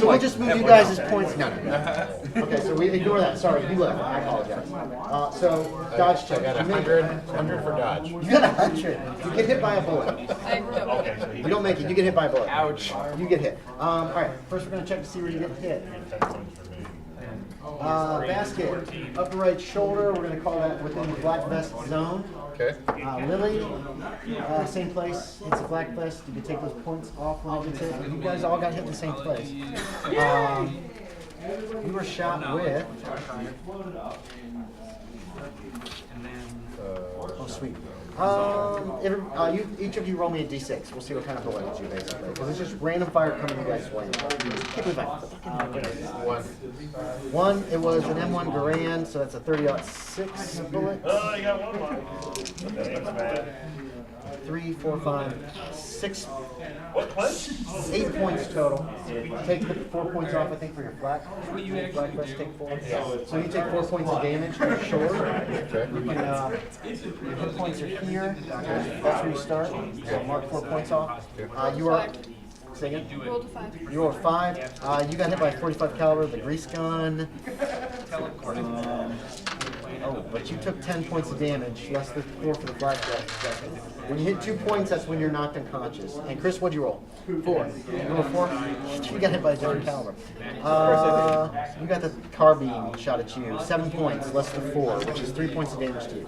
[SPEAKER 2] we'll
[SPEAKER 7] like.
[SPEAKER 2] just move you guys' points. No. Okay, so we ignore that. Sorry, you left. I apologize. So dodge check.
[SPEAKER 3] I got 100 for dodge.
[SPEAKER 2] You got 100. You get hit by a bullet.
[SPEAKER 5] I don't.
[SPEAKER 2] You don't make it. You get hit by a bullet. Ouch. You get hit. All right. First, we're gonna check to see where you get hit. Basket, upper right shoulder. We're gonna call that within the black vest zone.
[SPEAKER 3] Okay.
[SPEAKER 2] Lily, same place. It's a black vest. You can take those points off when it gets hit. You guys all got hit in the same place. You were shot with. Oh, sweet. Each of you roll me a d6. We'll see what kind of bullet hits you, basically. Because it's just random fire coming you guys' way. Can't believe One, it was an M1 Garand, so that's a 30-06 bullet.
[SPEAKER 8] Oh, you got one. Thanks, man.
[SPEAKER 2] 3, 4, 5, 6,
[SPEAKER 8] What place?
[SPEAKER 2] 8 points total. Take the 4 points off, I think, for your black vest. Take 4. So you take 4 points of damage to your shoulder. You can, your hit points are here. That's where you start. So mark 4 points off. You are. Say again?
[SPEAKER 5] Rolled a 5.
[SPEAKER 2] You rolled 5. You got hit by a 45 caliber, the grease gun. Oh, but you took 10 points of damage, less than 4 for the black vest. When you hit 2 points, that's when you're knocked unconscious. And Chris, what'd you roll? 4. You rolled 4? You got hit by a different caliber. You got the carbine shot at you. 7 points, less than 4, which is 3 points of damage to you.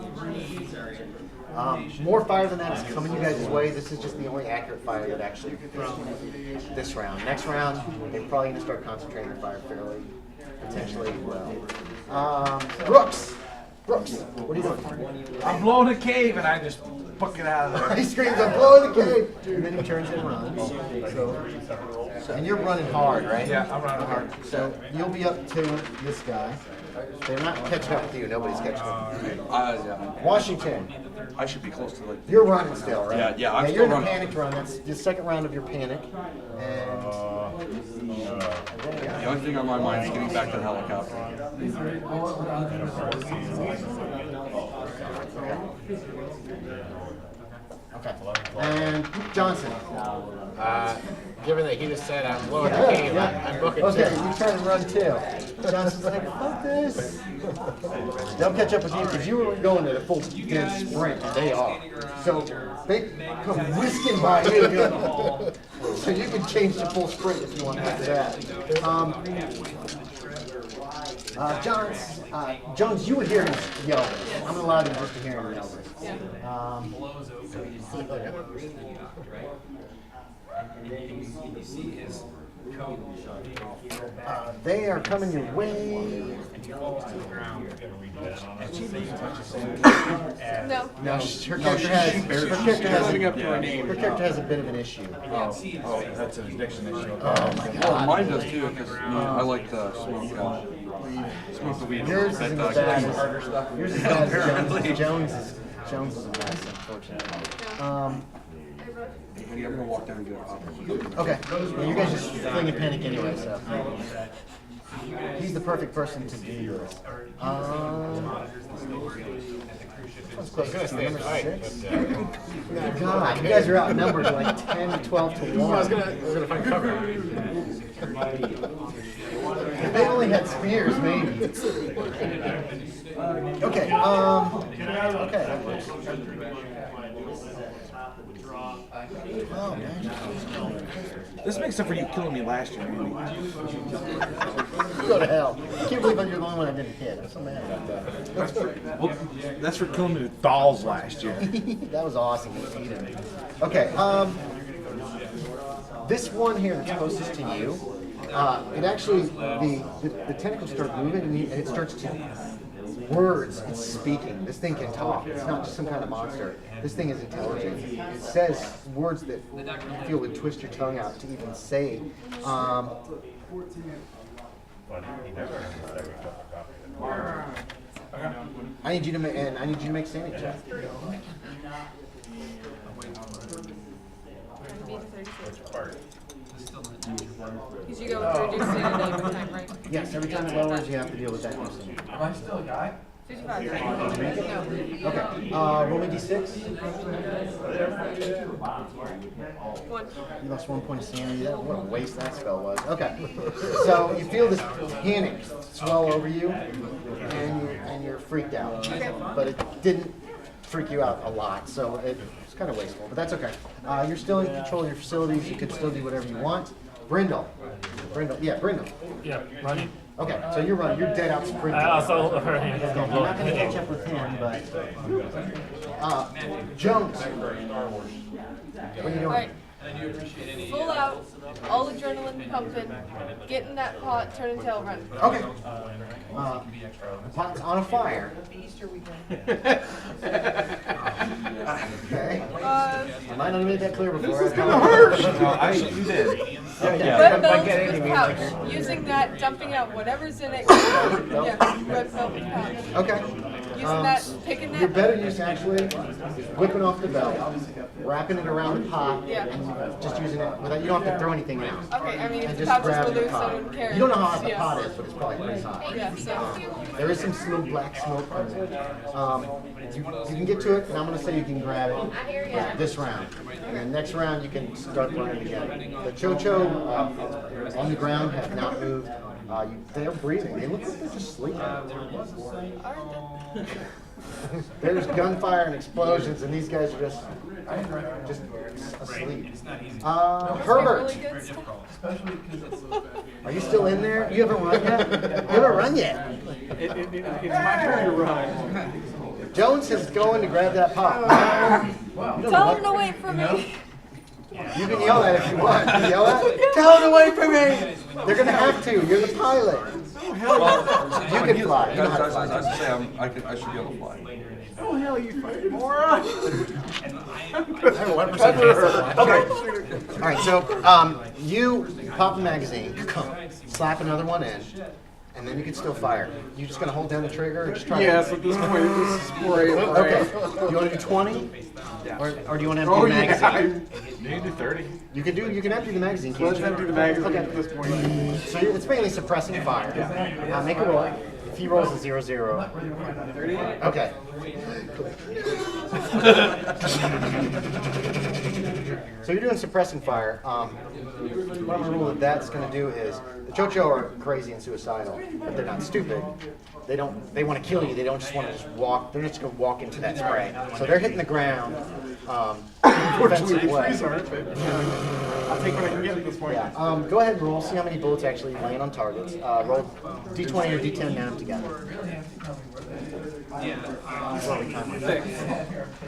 [SPEAKER 2] More fire than that is coming you guys' way. This is just the only accurate fire that actually this round. Next round, they're probably going to start concentrating their fire fairly, potentially well. Brooks, what are you doing?
[SPEAKER 1] I'm blowing a cave and I just book it out of there.
[SPEAKER 2] He screams, I'm blowing the cave! And then he turns and runs. And you're running hard, right?
[SPEAKER 1] Yeah, I'm running hard.
[SPEAKER 2] So you'll be up to this guy. They're not catching up with you. Nobody's catching up with you.
[SPEAKER 7] Yeah.
[SPEAKER 2] Washington.
[SPEAKER 7] I should be close to like.
[SPEAKER 2] You're running still, right?
[SPEAKER 7] Yeah, I'm
[SPEAKER 2] you're in
[SPEAKER 7] still
[SPEAKER 2] the
[SPEAKER 7] running.
[SPEAKER 2] panicked run. That's the second round of your panic. And
[SPEAKER 7] The only thing on my mind is getting back to the helicopter.
[SPEAKER 2] okay. And Johnson.
[SPEAKER 3] Given that he just said I'm blowing the game, I'm booking
[SPEAKER 2] Okay,
[SPEAKER 3] too.
[SPEAKER 2] you try to run too. Johnson's like, fuck this. They'll catch up with you because you were going at a full dead sprint. They are. So they come whisking by you. So you can change to full sprint if you want to do that. Jones, you would hear him yell. I'm allowed him just to hear him yell. They are coming your way.
[SPEAKER 5] No.
[SPEAKER 2] No, her character has a bit of an issue.
[SPEAKER 1] Oh, that's an addiction issue.
[SPEAKER 2] Oh my
[SPEAKER 7] Well,
[SPEAKER 2] god.
[SPEAKER 7] mine does too, because I like to smoke the weed.
[SPEAKER 2] Yours is as bad as yours is bad as Jones is. Jones is a mess, unfortunately.
[SPEAKER 7] I'm gonna walk down and get a copy.
[SPEAKER 2] Okay. Well, you guys just fling a panic anyway, so. He's the perfect person to do this. That's close.
[SPEAKER 3] Gonna stay
[SPEAKER 2] Number
[SPEAKER 3] tonight,
[SPEAKER 2] 6.
[SPEAKER 3] but,
[SPEAKER 2] God, you guys are outnumbered like 10 to 12 to 1.
[SPEAKER 3] I was gonna find cover.
[SPEAKER 2] If they only had spears, maybe. Okay, okay, that works. Oh, man.
[SPEAKER 1] This makes up for you killing me last year, maybe.
[SPEAKER 2] Go to hell. I can't believe I'm the only one I didn't hit. I'm so mad about that.
[SPEAKER 1] Well, that's for killing me with dolls last year.
[SPEAKER 2] That was awesome. Okay, this one here that's closest to you, it actually, the tentacles start moving and it starts to words. It's speaking. This thing can talk. It's not just some kind of monster. This thing is intelligent. It says words that you feel would twist your tongue out to even say. I need you to make, and I need you to make a sanity check.
[SPEAKER 5] Because you go with the reduced sanity every time, right?
[SPEAKER 2] Yes, every time it lowers, you have to deal with that new sanity.
[SPEAKER 9] Am I still a guy?
[SPEAKER 5] 55.
[SPEAKER 2] Did you make it?
[SPEAKER 5] No.
[SPEAKER 2] Okay. Roll me d6.
[SPEAKER 5] 1.
[SPEAKER 2] You lost 1 point of sanity. What a waste that spell was. Okay. So you feel this panic swell over you, and you're freaked out.
[SPEAKER 5] Okay.
[SPEAKER 2] But it didn't freak you out a lot, so it's kind of wasteful. But that's okay. You're still in control of your facilities. You can still do whatever you want. Brindle. Brindle.
[SPEAKER 4] Yeah, running.
[SPEAKER 2] Okay, so you're running. You're dead out sprinting.
[SPEAKER 4] I also heard him.
[SPEAKER 2] Again, you're not going to catch up with him, but Jones. What are you doing?
[SPEAKER 5] Alright. Full out, all adrenaline pumping, get in that pot, turn and tail, run.
[SPEAKER 2] Okay. Pot's on a fire.
[SPEAKER 5] Easter weekend.
[SPEAKER 2] Okay. I might not have made that clear before.
[SPEAKER 1] No, you did.
[SPEAKER 5] Red velvet pouch. Using that, dumping out whatever's in it. Yeah, red velvet pouch.
[SPEAKER 2] Okay.
[SPEAKER 5] Using that, picking that.
[SPEAKER 2] Your better use actually is whipping off the belt, wrapping it around the pot,
[SPEAKER 5] Yeah.
[SPEAKER 2] and just using it without, you don't have to throw anything out.
[SPEAKER 5] Okay, I mean,
[SPEAKER 2] And
[SPEAKER 5] if the
[SPEAKER 2] just
[SPEAKER 5] pouches
[SPEAKER 2] grab
[SPEAKER 5] were
[SPEAKER 2] the
[SPEAKER 5] loose, I
[SPEAKER 2] pot.
[SPEAKER 5] wouldn't care.
[SPEAKER 2] You don't know how hot the
[SPEAKER 5] Yeah.
[SPEAKER 2] pot is, but it's probably pretty hot.
[SPEAKER 5] Yeah, so.
[SPEAKER 2] There is some smoke, black smoke from it. You can get to it, and I'm going to say you can grab it this round. And then next round, you can start running again. The Cho-Cho on the ground have not moved. They're breathing. They look like they're just sleeping. There's gunfire and explosions, and these guys are just asleep. Herbert,
[SPEAKER 5] Really good stuff.
[SPEAKER 2] are you still in there? You haven't run yet? You haven't run yet.
[SPEAKER 6] It's my turn to run.
[SPEAKER 2] Jones is going to grab that pop.
[SPEAKER 5] Tell him to wait for me.
[SPEAKER 2] You can yell that if you want. Can you yell that? Tell him to wait for me! They're going to have to. You're the pilot. You can fly. You know how to fly.
[SPEAKER 7] I should be able to fly.
[SPEAKER 6] Oh, hell, you fucking moron!
[SPEAKER 2] Okay. All right, so you pop the magazine, slap another one in, and then you can still fire. You just going to hold down the trigger and just try
[SPEAKER 6] Yes, at this point, this is spray.
[SPEAKER 2] Okay. Do you want to do 20? Or do you want to empty the magazine?
[SPEAKER 1] You can do 30.
[SPEAKER 2] You can empty the magazine. Can't
[SPEAKER 6] Let's
[SPEAKER 2] you?
[SPEAKER 6] empty the magazine
[SPEAKER 2] Okay.
[SPEAKER 6] at this point.
[SPEAKER 2] So it's mainly suppressing fire. Make a roll. If he rolls a 0-0. Okay. So you're doing suppressing fire. What I'm gonna rule that's gonna do is the Cho-Cho are crazy and suicidal, but they're not stupid. They want to kill you. They don't just want to just walk. They're just gonna walk into that spray. So they're hitting the ground. Defensive way.
[SPEAKER 6] I'll take what I can get at this point.
[SPEAKER 2] Yeah. Go ahead and roll. See how many bullets actually land on targets. Roll D20 or D10 down together.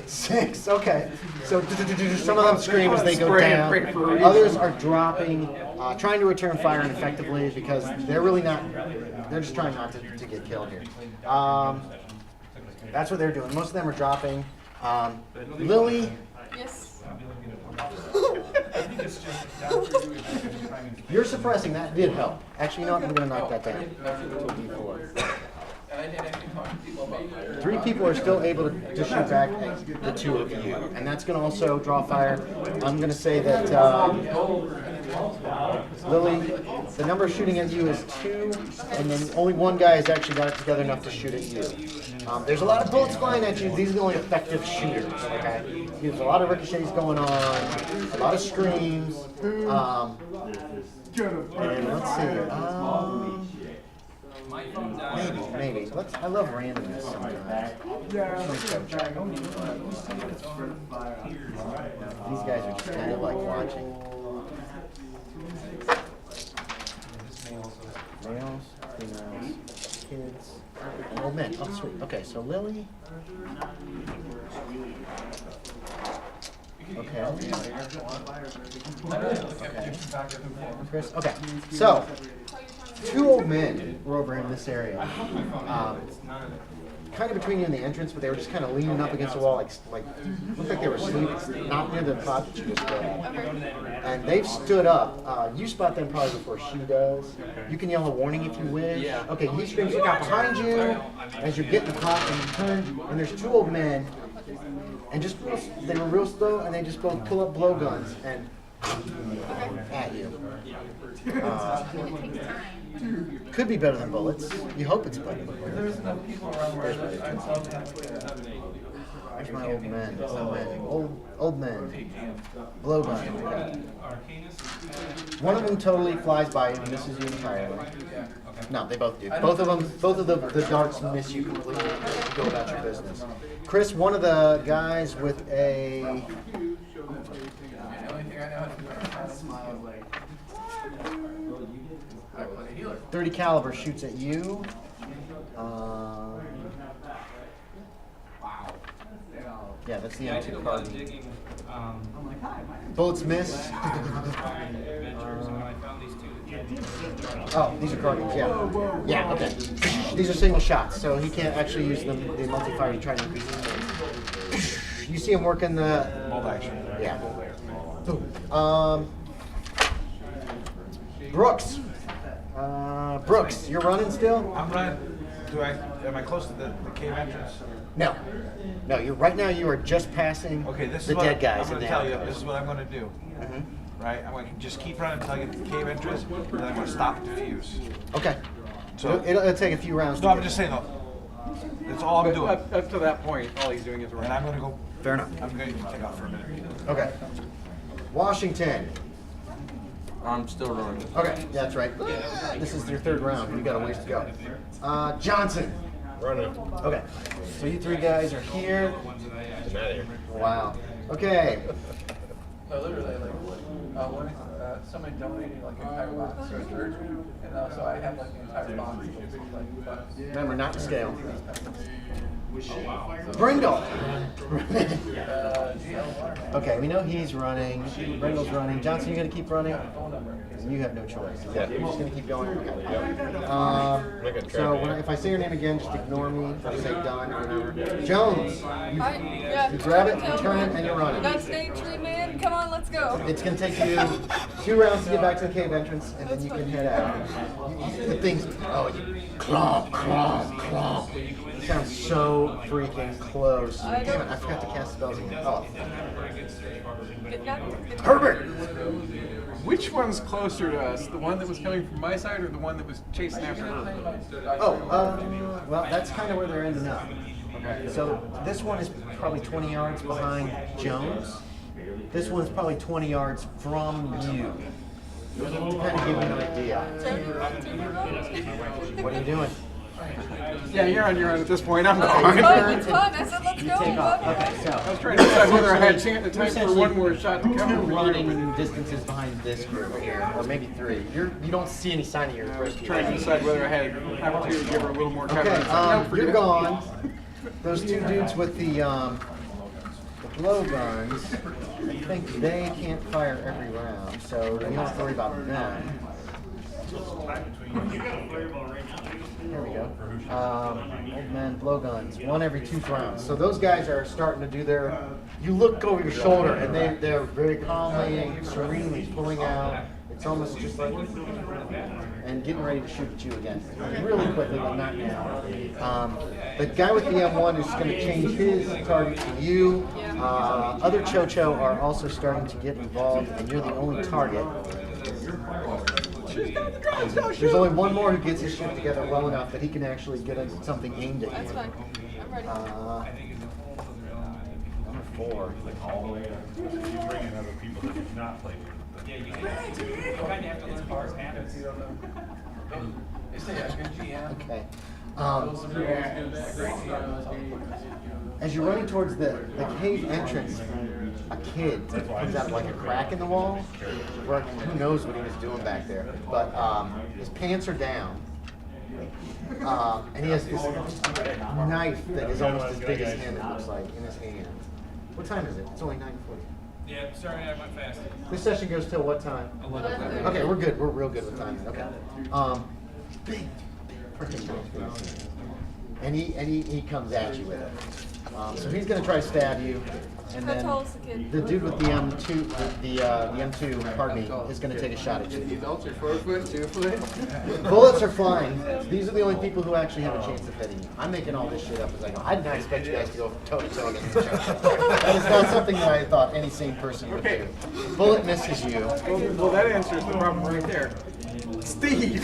[SPEAKER 2] Six. Okay. So some of them scream as they go down. Others are dropping, trying to return fire ineffectively because they're really not. They're just trying not to get killed here. That's what they're doing. Most of them are dropping. Lily.
[SPEAKER 5] Yes.
[SPEAKER 2] You're suppressing. That did help. Actually, you know what? I'm going to knock that down to a D4. 3 people are still able to shoot back at the 2 of you, and that's going to also draw fire. I'm going to say that Lily, the number shooting at you is 2, and then only 1 guy has actually got it together enough to shoot at you. There's a lot of bullets flying at you. These are the only effective shooters. Okay, there's a lot of ricochets going on, a lot of screams, and let's see here. Maybe. I love randomness sometimes. These guys are just kind of like watching. Males, females, kids, and old men. Oh, sweet. Okay, so Lily. Okay. Chris. Okay. So, 2 old men were over in this area, kind of between you and the entrance, but they were just kind of leaning up against the wall, like looked like they were asleep, not near the pot that you just grabbed. And they've stood up. You spot them probably before she does. You can yell a warning if you wish. Okay, he screams, "Look out behind you!" as you're getting the pot, and you turn, and there's 2 old men, and they were real slow, and they just both pull up blowguns, and at you. Could be better than bullets. You hope it's better than bullets.
[SPEAKER 9] There's enough people around where
[SPEAKER 2] There's my old men. Old men. Blowgun. One of them totally flies by you and misses you entirely. No, they both do. Both of the darts miss you completely. You go about your business. Chris, one of the guys with a 30 caliber shoots at you. Yeah, that's the
[SPEAKER 10] I did a
[SPEAKER 2] M2
[SPEAKER 10] lot
[SPEAKER 2] card.
[SPEAKER 10] of digging.
[SPEAKER 2] Bullets miss.
[SPEAKER 10] Adventures, and when I found these two.
[SPEAKER 2] Oh, these are cardinals, yeah. Yeah, okay. These are single shots, so he can't actually use the multi-fire to try to increase his range. You see him working the...
[SPEAKER 1] Multi-action.
[SPEAKER 2] Yeah. Brooks. Brooks, you're running still?
[SPEAKER 1] I'm running. Am I close to the cave entrance?
[SPEAKER 2] No. No, right now you are just passing
[SPEAKER 1] Okay, this
[SPEAKER 2] the
[SPEAKER 1] is what
[SPEAKER 2] dead guys
[SPEAKER 1] I'm
[SPEAKER 2] in
[SPEAKER 1] going
[SPEAKER 2] the
[SPEAKER 1] to tell you.
[SPEAKER 2] alcove.
[SPEAKER 1] This is what I'm going to do. Right? I'm going to just keep running until I get to the cave entrance, and then I'm going to stop and defuse.
[SPEAKER 2] Okay.
[SPEAKER 1] So
[SPEAKER 2] It'll take a few rounds.
[SPEAKER 1] No,
[SPEAKER 2] to
[SPEAKER 1] I'm
[SPEAKER 2] get
[SPEAKER 1] just
[SPEAKER 2] there.
[SPEAKER 1] saying though. That's all I'm doing.
[SPEAKER 6] Up to that point, all he's doing is
[SPEAKER 1] And
[SPEAKER 6] running.
[SPEAKER 1] I'm going to go.
[SPEAKER 2] Fair enough.
[SPEAKER 1] I'm going to take off for a minute.
[SPEAKER 2] Okay. Washington.
[SPEAKER 7] I'm still running.
[SPEAKER 2] Okay, yeah, that's right. This is your third round. You got a ways to go. Johnson.
[SPEAKER 3] Running.
[SPEAKER 2] Okay. So you three guys are here.
[SPEAKER 3] Get out of here.
[SPEAKER 2] Wow. Okay.
[SPEAKER 9] No, literally, like, somebody donated like an entire box to a church, and so I had like the entire box.
[SPEAKER 2] Remember, not to scale. Brindle. Okay, we know he's running. Brindle's running. Johnson, you gonna keep running? You have no choice.
[SPEAKER 3] Yeah.
[SPEAKER 2] You're just gonna keep going. Okay.
[SPEAKER 3] Make
[SPEAKER 2] So if I say your name again, just ignore me. Just say done or whatever. Jones. You grab it, you turn it, and you're running.
[SPEAKER 5] Got stage 3, man. Come on, let's go.
[SPEAKER 2] It's going to take you 2 rounds to get back to the cave entrance, and then you can head out. The thing's, clomp, clomp, clomp. It sounds so freaking close. Damn it, I forgot to cast spells again. Oh. Herbert!
[SPEAKER 6] Which one's closer to us? The one that was coming from my side or the one that was chasing after her?
[SPEAKER 2] Well, that's kind of where they're ending up. Okay. So this one is probably 20 yards behind Jones. This one's probably 20 yards from you. Kind of give you an idea. What are you doing?
[SPEAKER 6] Yeah, you're on your own at this point. I'm
[SPEAKER 5] It's
[SPEAKER 6] going.
[SPEAKER 5] fun, it's fun. I said let's
[SPEAKER 2] You
[SPEAKER 5] go.
[SPEAKER 2] take off. Okay, so.
[SPEAKER 6] I was trying to decide whether I had time for one more shot to come.
[SPEAKER 2] Two running distances behind this group here, or maybe 3. You don't see any sign of your first.
[SPEAKER 6] Trying to decide whether I had an opportunity to give her a little more cover.
[SPEAKER 2] Okay,
[SPEAKER 6] Nope, forget
[SPEAKER 2] you're
[SPEAKER 6] it.
[SPEAKER 2] gone. Those 2 dudes with the blow guns, I think they can't fire every round, so you don't have to worry about them. Here we go. Old man blowguns, 1 every 2 rounds. So those guys are starting to do their. You look over your shoulder, and they're very calmly and serenely pulling out. It's almost just like and getting ready to shoot at you again, really quickly, but not now. The guy with the M1 is going to change his target to you. Other Cho-Cho are also starting to get involved, and you're the only target. There's only one more who gets his shit together well enough that he can actually get something aimed at you.
[SPEAKER 5] That's fine. I'm ready.
[SPEAKER 2] Number 4.
[SPEAKER 8] You bring in other people that have not played with them.
[SPEAKER 10] Yeah, you kind of have to learn bars habits.
[SPEAKER 9] They say a good GM.
[SPEAKER 2] Okay.
[SPEAKER 9] Great
[SPEAKER 2] As you're running towards the cave entrance, a kid comes out of like a crack in the wall. Where, who knows what he was doing back there? But his pants are down. And he has this knife that is almost as big as him, it looks like, in his hand. What time is it? It's only 9:40.
[SPEAKER 10] Yeah, sorry, I went fast.
[SPEAKER 2] This session goes till what time?
[SPEAKER 5] 11:30.
[SPEAKER 2] Okay, we're good. We're real good with timing. Okay. Big freaking knife. And he comes at you with it. So he's gonna try to stab you. And
[SPEAKER 5] How
[SPEAKER 2] then
[SPEAKER 5] tall is the kid?
[SPEAKER 2] the dude with the M2, the M2, pardon me, is going to take a shot at
[SPEAKER 9] The
[SPEAKER 2] you.
[SPEAKER 9] adults are 4 foot, 2 foot.
[SPEAKER 2] Bullets are flying. These are the only people who actually have a chance of hitting you. I'm making all this shit up as I go. I did not expect you guys to go toe to toe against each other. That is not something that I thought any sane person would do. Bullet misses you.
[SPEAKER 6] Well, that answers the problem right there. Steve!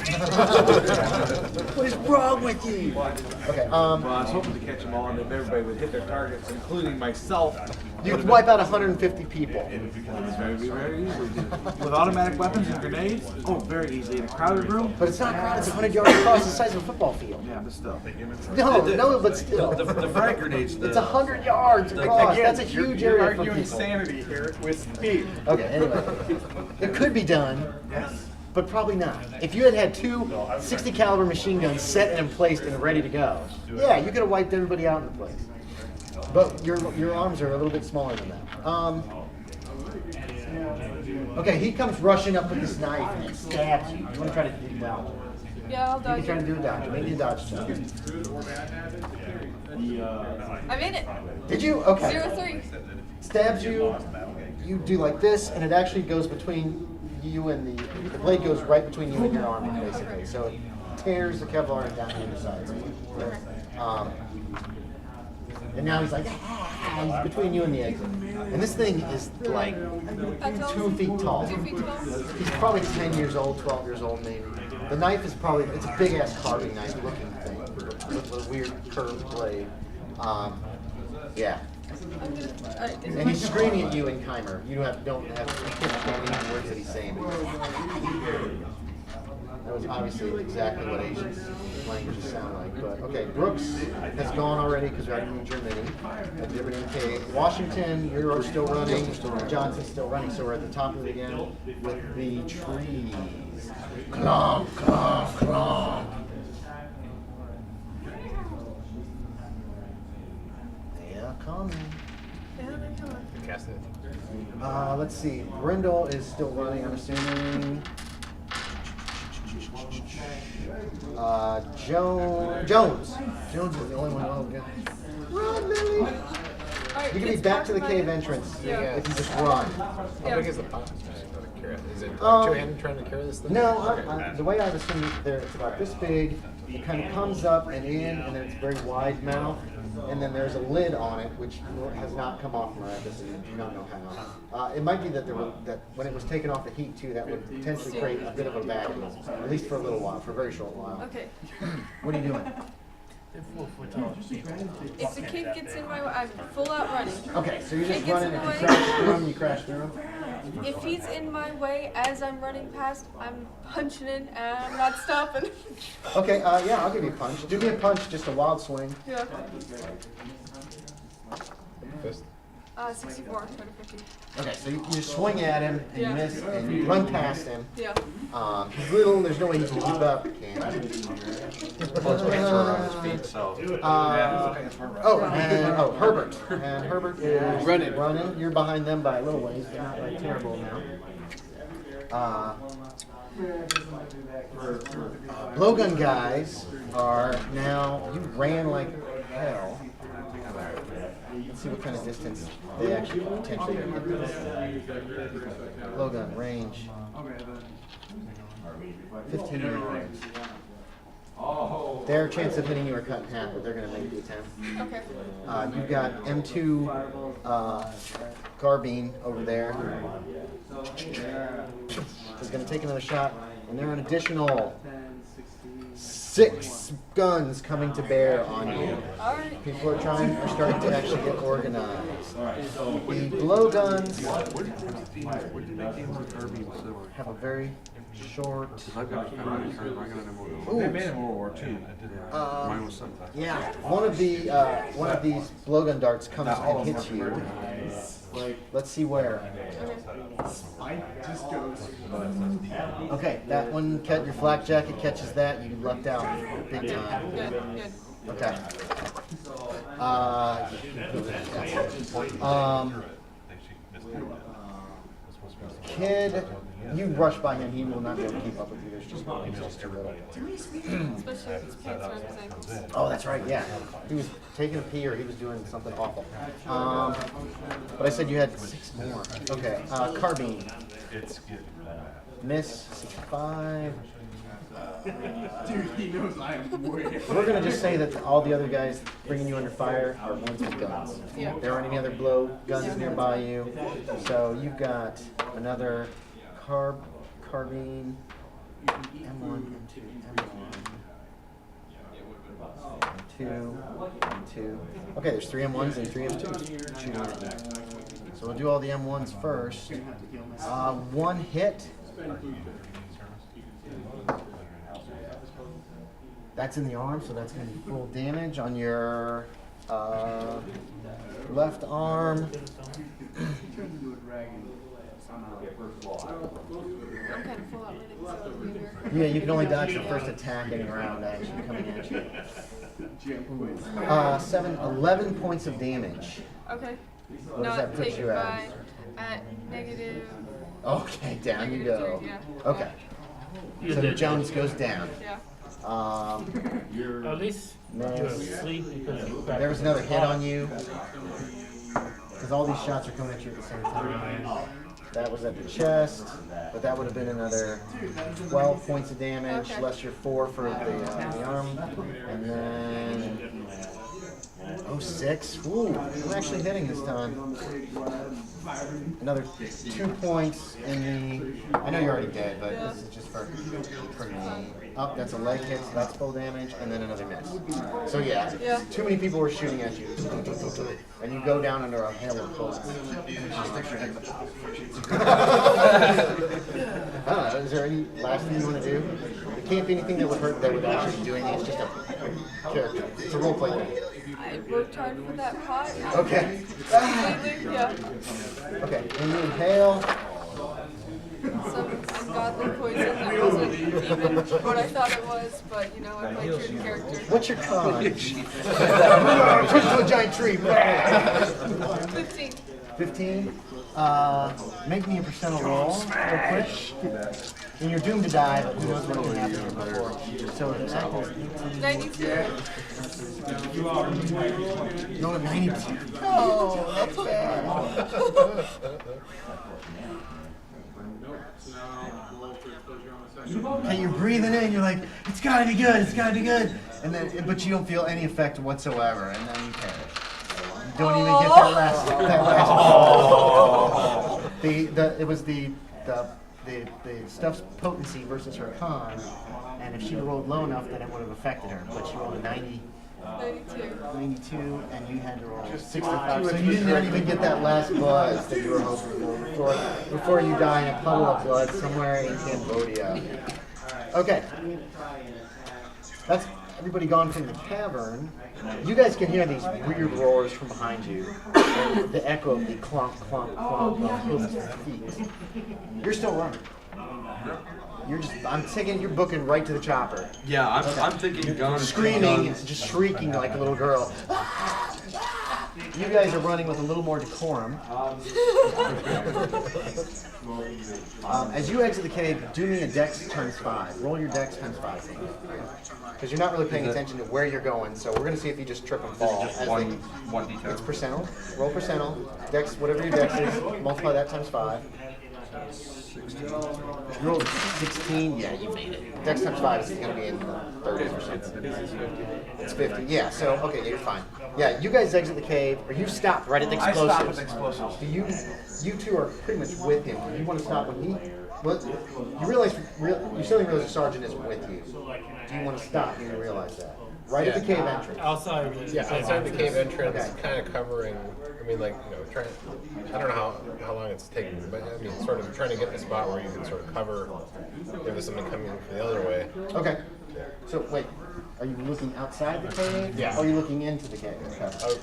[SPEAKER 2] What is wrong with you? Okay,
[SPEAKER 1] Well, I was hoping to catch them all, and if everybody would hit their targets, including myself.
[SPEAKER 2] you can wipe out 150 people.
[SPEAKER 1] It's very easily. With automatic weapons and grenades, oh, very easily. In a crowded room,
[SPEAKER 2] But it's not crowded. It's 100 yards across the size of a football field.
[SPEAKER 1] yeah, but still.
[SPEAKER 2] No, but still.
[SPEAKER 7] The frag grenades.
[SPEAKER 2] It's 100 yards across. That's a huge
[SPEAKER 6] You're
[SPEAKER 2] area for
[SPEAKER 6] arguing
[SPEAKER 2] people.
[SPEAKER 6] sanity here with Steve.
[SPEAKER 2] Okay, anyway. It could be done, but probably not. If you had had two 60 caliber machine guns set and placed and ready to go, yeah, you could have wiped everybody out in the place. But your arms are a little bit smaller than that. Okay, he comes rushing up with this knife and stabs you. You want to try to do dodge?
[SPEAKER 5] Yeah, I'll
[SPEAKER 2] You
[SPEAKER 5] dodge
[SPEAKER 2] can try to
[SPEAKER 5] it.
[SPEAKER 2] do a dodge. Make me a dodge check.
[SPEAKER 5] I made it.
[SPEAKER 2] Did you? Okay.
[SPEAKER 5] 0-3.
[SPEAKER 2] Stabs you. You do like this, and it actually goes between you and the blade goes right between you and your arm, basically. So it tears the Kevlar down the underside. And now he's like, ah, he's between you and the exit. And this thing is like 2 feet tall.
[SPEAKER 5] 2 feet tall?
[SPEAKER 2] He's probably 10 years old, 12 years old maybe. The knife is probably, it's a big ass carving knife looking thing with a weird curved blade. Yeah. And he's screaming at you in Chimer. You don't have any words that he's saying. That was obviously exactly what Asian languages sound like. But okay, Brooks has gone already because we're in Germany. Okay, Washington, you're still running. Johnson's still running. So we're at the top of it again with the trees. Clomp, clomp, clomp. Yeah, coming.
[SPEAKER 3] Cast it.
[SPEAKER 2] Let's see. Brindle is still running, I'm assuming. Jones is the only one. Oh, God. Run, Lily! You can be back to the cave entrance if you just run.
[SPEAKER 3] How big is the pot? Is it like two-handed trying to carry this thing?
[SPEAKER 2] No,
[SPEAKER 3] Okay.
[SPEAKER 2] the way I've assumed it, it's about this big. It kind of comes up and in, and then it's very wide mouth. And then there's a lid on it, which has not come off miraculously. I do not know how. It might be that that when it was taken off the heat too, that would potentially create a bit of a vacuum, at least for a little while, for a very short while.
[SPEAKER 5] Okay.
[SPEAKER 2] What are you doing?
[SPEAKER 5] If the kid gets in my way, I'm full out running.
[SPEAKER 2] Okay, so you're just
[SPEAKER 5] Kid gets
[SPEAKER 2] running.
[SPEAKER 5] in
[SPEAKER 2] If
[SPEAKER 5] the
[SPEAKER 2] you
[SPEAKER 5] way.
[SPEAKER 2] crash through him, you crash through him.
[SPEAKER 5] If he's in my way as I'm running past, I'm punching in and I'm not stopping.
[SPEAKER 2] Okay, yeah, I'll give you a punch. Do me a punch, just a wild swing.
[SPEAKER 5] Yeah.
[SPEAKER 3] Fist.
[SPEAKER 5] 64 out of 50.
[SPEAKER 2] Okay, so you swing at him and
[SPEAKER 5] Yeah.
[SPEAKER 2] you miss and you run past him.
[SPEAKER 5] Yeah.
[SPEAKER 2] He's little. There's no way he can keep up.
[SPEAKER 7] Well, his pants are around his feet, so.
[SPEAKER 2] Herbert. And Herbert is
[SPEAKER 6] Running.
[SPEAKER 2] You're behind them by a little ways, but not like terrible now. Blowgun guys are now. You ran like hell. Let's see what kind of distance they actually potentially can get this. Blowgun range. 15 yards. Their chance of hitting you are cut in half, but they're going to make the attempt.
[SPEAKER 5] Okay.
[SPEAKER 2] You've got M2 carbine over there. Is going to take another shot, and there are an additional 6 guns coming to bear on you.
[SPEAKER 5] Alright.
[SPEAKER 2] People are starting to actually get organized. The blowguns have a very short.
[SPEAKER 7] I've got a carbine, I got an M1.
[SPEAKER 1] They made it in World War II.
[SPEAKER 7] Mine was 7.
[SPEAKER 2] Yeah, one of these blowgun darts comes and hits you. Let's see where. Okay, that one, your flak jacket catches that. You lucked out big time.
[SPEAKER 5] Good, good.
[SPEAKER 2] Okay. kid, you rush by him, he will not be able to keep up with you. There's just no way he's too little.
[SPEAKER 5] Especially if his pants around his ankles.
[SPEAKER 2] Oh, that's right, yeah. He was taking a pee or he was doing something awful. But I said you had 6 more. Okay, carbine. Miss, 65.
[SPEAKER 6] Dude, he knows I am way.
[SPEAKER 2] We're gonna just say that all the other guys bringing you under fire are ones with guns.
[SPEAKER 5] Yeah.
[SPEAKER 2] There aren't any other blow guns nearby you, so you've got another carbine, M1, M2, M1, M2. Okay, there's 3 M1s and 3 M2s shooting at you. So we'll do all the M1s first. 1 hit. That's in the arm, so that's going to be full damage on your left arm.
[SPEAKER 5] I'm kind of full out ready, so weird.
[SPEAKER 2] Yeah, you can only dodge the first attack any round actually coming at you. 11 points of damage.
[SPEAKER 5] Okay.
[SPEAKER 2] What does that put you at?
[SPEAKER 5] At negative.
[SPEAKER 2] Okay, down you go.
[SPEAKER 5] Yeah.
[SPEAKER 2] Okay. So Jones goes down.
[SPEAKER 5] Yeah.
[SPEAKER 4] At least you're asleep because
[SPEAKER 2] There was another hit on you. Because all these shots are coming at you at the same time. That was at the chest, but that would have been another 12 points of damage, less your 4 for the arm. And then 06. Ooh, I'm actually hitting this time. Another 2 points in the. I know you're already dead, but this is just for me. Oh, that's a leg hit, so that's full damage, and then another miss. So yeah, too many people were shooting at you, and you go down under a hail of bullets. Is there any last thing you want to do? It can't be anything that would hurt. That would actually do anything. It's just a character. It's a role play thing.
[SPEAKER 5] I worked hard for that pot.
[SPEAKER 2] Okay.
[SPEAKER 5] Completely, yeah.
[SPEAKER 2] Okay, and you inhale.
[SPEAKER 5] Some ungodly poison that wasn't even what I thought it was, but you know, I played true to character.
[SPEAKER 2] What's your con? Turn into a giant tree.
[SPEAKER 5] 15.
[SPEAKER 2] 15. Make me a percentile roll real quick. And you're doomed to die, but who knows what can happen before. So the attack is
[SPEAKER 5] 92.
[SPEAKER 2] No, 92.
[SPEAKER 5] Oh, that's bad.
[SPEAKER 2] And you're breathing in, you're like, it's gotta be good, it's gotta be good. And then, but you don't feel any effect whatsoever, and then you perish. You don't even get that last. It was the stuff's potency versus her con, and if she rolled low enough, then it would have affected her. But she rolled a 92, and you had to roll 65. So you didn't even get that last buzz that you were hoping for before you die in a puddle of blood somewhere in Cambodia. Okay. That's everybody gone from the cavern. You guys can hear these weird roars from behind you. And the echo of the clomp, clomp, clomp of hooves feet. You're still running. I'm thinking you're booking right to the chopper.
[SPEAKER 7] Yeah, I'm thinking guns.
[SPEAKER 2] Screaming, just shrieking like a little girl. You guys are running with a little more decorum. As you exit the cave, do me a dex times 5. Roll your dex times 5. Because you're not really paying attention to where you're going, so we're going to see if you just trip and fall.
[SPEAKER 7] This is just one detail.
[SPEAKER 2] It's percentile. Roll percentile. Dex, whatever your dex is, multiply that times 5. 16. You rolled 16. Yeah, you made it. Dex times 5 is going to be in the 30s or something. It's 50. Yeah, so, okay, yeah, you're fine. Yeah, you guys exit the cave, or you stop right at the explosives.
[SPEAKER 1] I stop at the explosives.
[SPEAKER 2] Do you two are pretty much with him. Do you want to stop when he... Well, you suddenly realize the sergeant is with you. Do you want to stop when you realize that? Right at the cave entrance.
[SPEAKER 4] Outside
[SPEAKER 3] outside the cave entrance, kind of covering. I mean, like, you know, trying. I don't know how long it's taking, but I mean, sort of trying to get in a spot where you can sort of cover if there's something coming from the other way.
[SPEAKER 2] Okay. So wait, are you looking outside the cave?
[SPEAKER 3] Yeah.
[SPEAKER 2] Or are you looking into the cave?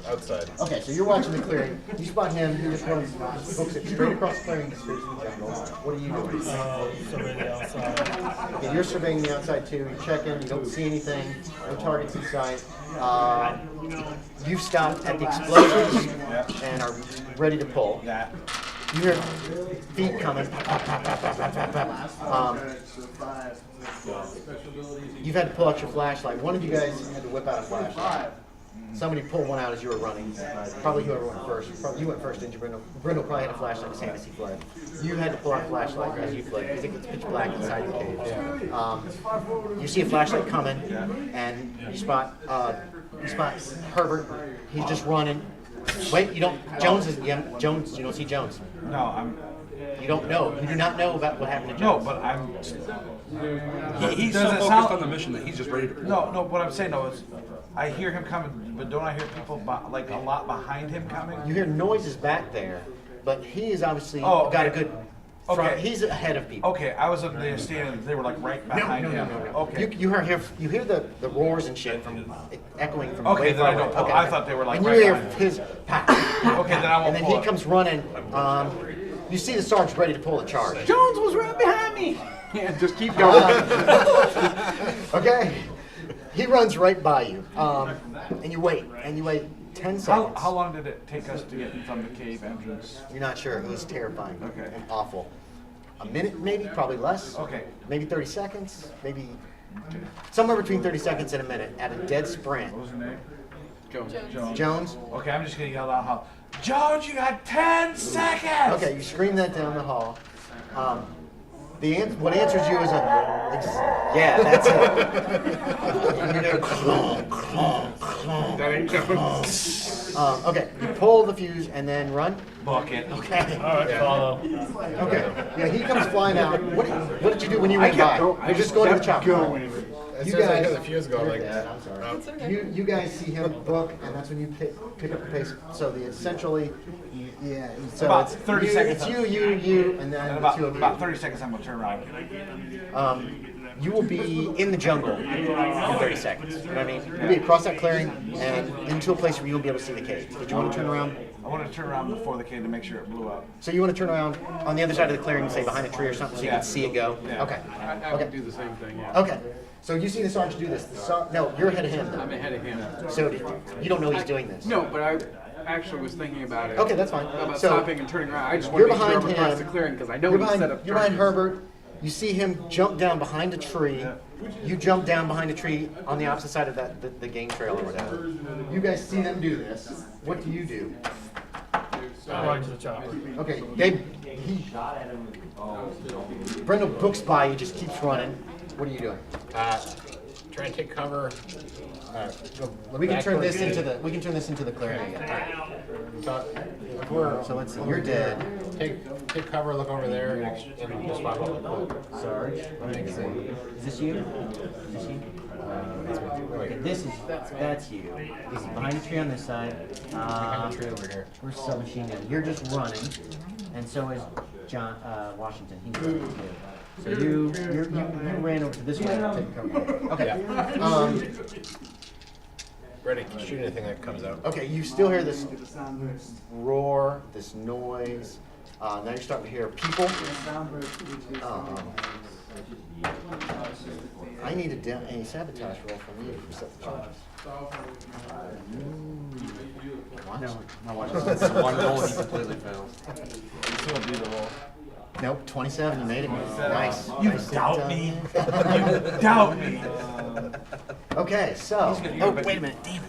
[SPEAKER 3] Outside.
[SPEAKER 2] Okay, so you're watching the clearing. You spot him. He just runs, books it straight across the clearing to space in the jungle. What are you doing?
[SPEAKER 4] survey the outside.
[SPEAKER 2] Okay, you're surveying the outside too. You check in. You don't see anything. No targets in sight. You've stopped at the explosives and are ready to pull. You hear feet coming. You've had to pull out your flashlight. One of you guys had to whip out a flashlight. Somebody pulled one out as you were running. Probably whoever went first. You went first, didn't you, Brindle? Brindle probably had a flashlight in his hand as he fled. You had to pull out a flashlight as you fled because it's pitch black inside the cave. You see a flashlight coming, and you spot Herbert. He's just running. Wait, you don't. Jones is. Yeah, Jones. You don't see Jones.
[SPEAKER 1] No,
[SPEAKER 2] You don't know. You do not know about what happened to
[SPEAKER 1] no,
[SPEAKER 2] Jones.
[SPEAKER 1] but I'm.
[SPEAKER 7] He's so
[SPEAKER 1] Does it
[SPEAKER 7] focused
[SPEAKER 1] sound-
[SPEAKER 7] on the mission that he's just ready to.
[SPEAKER 1] No, what I'm saying though is, I hear him coming, but don't I hear people like a lot behind him coming?
[SPEAKER 2] You hear noises back there, but he is obviously
[SPEAKER 1] Oh,
[SPEAKER 2] got a
[SPEAKER 1] okay.
[SPEAKER 2] good. Front,
[SPEAKER 1] Okay.
[SPEAKER 2] He's ahead of people.
[SPEAKER 1] Okay, I was up there standing. They were like right behind him. Okay.
[SPEAKER 2] You hear the roars and shit from echoing from
[SPEAKER 1] Okay,
[SPEAKER 2] way
[SPEAKER 1] then
[SPEAKER 2] far
[SPEAKER 1] I don't.
[SPEAKER 2] away.
[SPEAKER 1] I thought they were like
[SPEAKER 2] And you
[SPEAKER 1] right
[SPEAKER 2] hear
[SPEAKER 1] behind him.
[SPEAKER 2] his pow,
[SPEAKER 1] Okay, then I won't
[SPEAKER 2] and then
[SPEAKER 1] pull
[SPEAKER 2] he
[SPEAKER 1] it.
[SPEAKER 2] comes running. You see the sergeant ready to pull the charge.
[SPEAKER 6] Jones was right behind me. Yeah, just keep going.
[SPEAKER 2] Okay, he runs right by you, and you wait 10 seconds.
[SPEAKER 1] How long did it take us to get from the cave entrance?
[SPEAKER 2] You're not sure. It was terrifying.
[SPEAKER 1] Okay.
[SPEAKER 2] And awful. A minute, maybe, probably less.
[SPEAKER 1] Okay.
[SPEAKER 2] Maybe 30 seconds, maybe somewhere between 30 seconds and a minute at a dead sprint.
[SPEAKER 1] What was her name?
[SPEAKER 6] Jones.
[SPEAKER 2] Jones.
[SPEAKER 1] Okay, I'm just gonna yell out how. Jones, you got 10 seconds.
[SPEAKER 2] Okay, you scream that down the hall. What answers you is yeah, that's it. You hear clonk, clonk, clonk.
[SPEAKER 6] That ain't Jones.
[SPEAKER 2] Okay, you pull the fuse and then run.
[SPEAKER 1] Book it.
[SPEAKER 2] Okay.
[SPEAKER 4] All right, follow.
[SPEAKER 2] Okay. Yeah, he comes flying out. What did you do when you ran by? You're just going to the chopper.
[SPEAKER 3] As
[SPEAKER 2] You
[SPEAKER 3] soon as I
[SPEAKER 2] guys-
[SPEAKER 3] hear the fuse go, I'm like,
[SPEAKER 2] I'm sorry.
[SPEAKER 5] It's okay.
[SPEAKER 2] You guys see him book, and that's when you pick up the pace. So essentially, yeah. So
[SPEAKER 1] About
[SPEAKER 2] it's
[SPEAKER 1] 30
[SPEAKER 2] you,
[SPEAKER 1] seconds.
[SPEAKER 2] It's you, and then
[SPEAKER 1] And
[SPEAKER 2] the two of you.
[SPEAKER 1] about 30 seconds, I'm gonna turn around.
[SPEAKER 2] You will be in the jungle in 30 seconds. You know what I mean? You'll be across that clearing and into a place where you'll be able to see the cave. Did you want to turn around?
[SPEAKER 1] I want to turn around before the cave to make sure it blew up.
[SPEAKER 2] So you want to turn around on the other side of the clearing, say behind a tree or something, so you
[SPEAKER 1] Yeah.
[SPEAKER 2] can see it go?
[SPEAKER 1] Yeah.
[SPEAKER 2] Okay.
[SPEAKER 6] I would do the same thing, yeah.
[SPEAKER 2] Okay. So you see the sergeant do this. No, you're ahead of him.
[SPEAKER 6] I'm ahead of him.
[SPEAKER 2] So you don't know he's doing this.
[SPEAKER 6] No, but I actually was thinking about it.
[SPEAKER 2] Okay, that's fine.
[SPEAKER 6] About
[SPEAKER 2] So,
[SPEAKER 6] stopping and turning around. I just want
[SPEAKER 2] You're
[SPEAKER 6] to make sure
[SPEAKER 2] behind
[SPEAKER 6] I'm across
[SPEAKER 2] him.
[SPEAKER 6] the clearing because I know
[SPEAKER 2] You're
[SPEAKER 6] he's
[SPEAKER 2] behind,
[SPEAKER 6] set up
[SPEAKER 2] you're behind
[SPEAKER 6] charges.
[SPEAKER 2] Herbert. You see him jump down behind a tree. You jump down behind a tree on the opposite side of the game trail or whatever. You guys see them do this. What do you do?
[SPEAKER 4] I'll run to the chopper.
[SPEAKER 2] Okay, Brindle books by you, just keeps running. What are you doing?
[SPEAKER 3] try and take cover.
[SPEAKER 2] We can turn this into the clearing again. So let's see. You're dead.
[SPEAKER 3] Take cover, look over there, and just pop up.
[SPEAKER 2] Sarge. Let me see. Is this you? Is this you? Okay, that's you. He's behind the tree on this side.
[SPEAKER 3] Behind the tree over here.
[SPEAKER 2] Where's submachine gun? You're just running, and so is John Washington. He's running too. So you ran over to this way to take cover. Okay.
[SPEAKER 3] Ready to shoot anything that comes out.
[SPEAKER 2] Okay, you still hear this roar, this noise. Now you're starting to hear people. I need a sabotage roll from you for set the charges.
[SPEAKER 7] That's the one roll he completely failed.
[SPEAKER 1] Still do the roll.
[SPEAKER 2] Nope, 27. You made it. Nice.
[SPEAKER 1] You
[SPEAKER 2] Nice.
[SPEAKER 1] doubt me. You doubt me.
[SPEAKER 2] Okay, so. Oh, wait a minute. Damn it.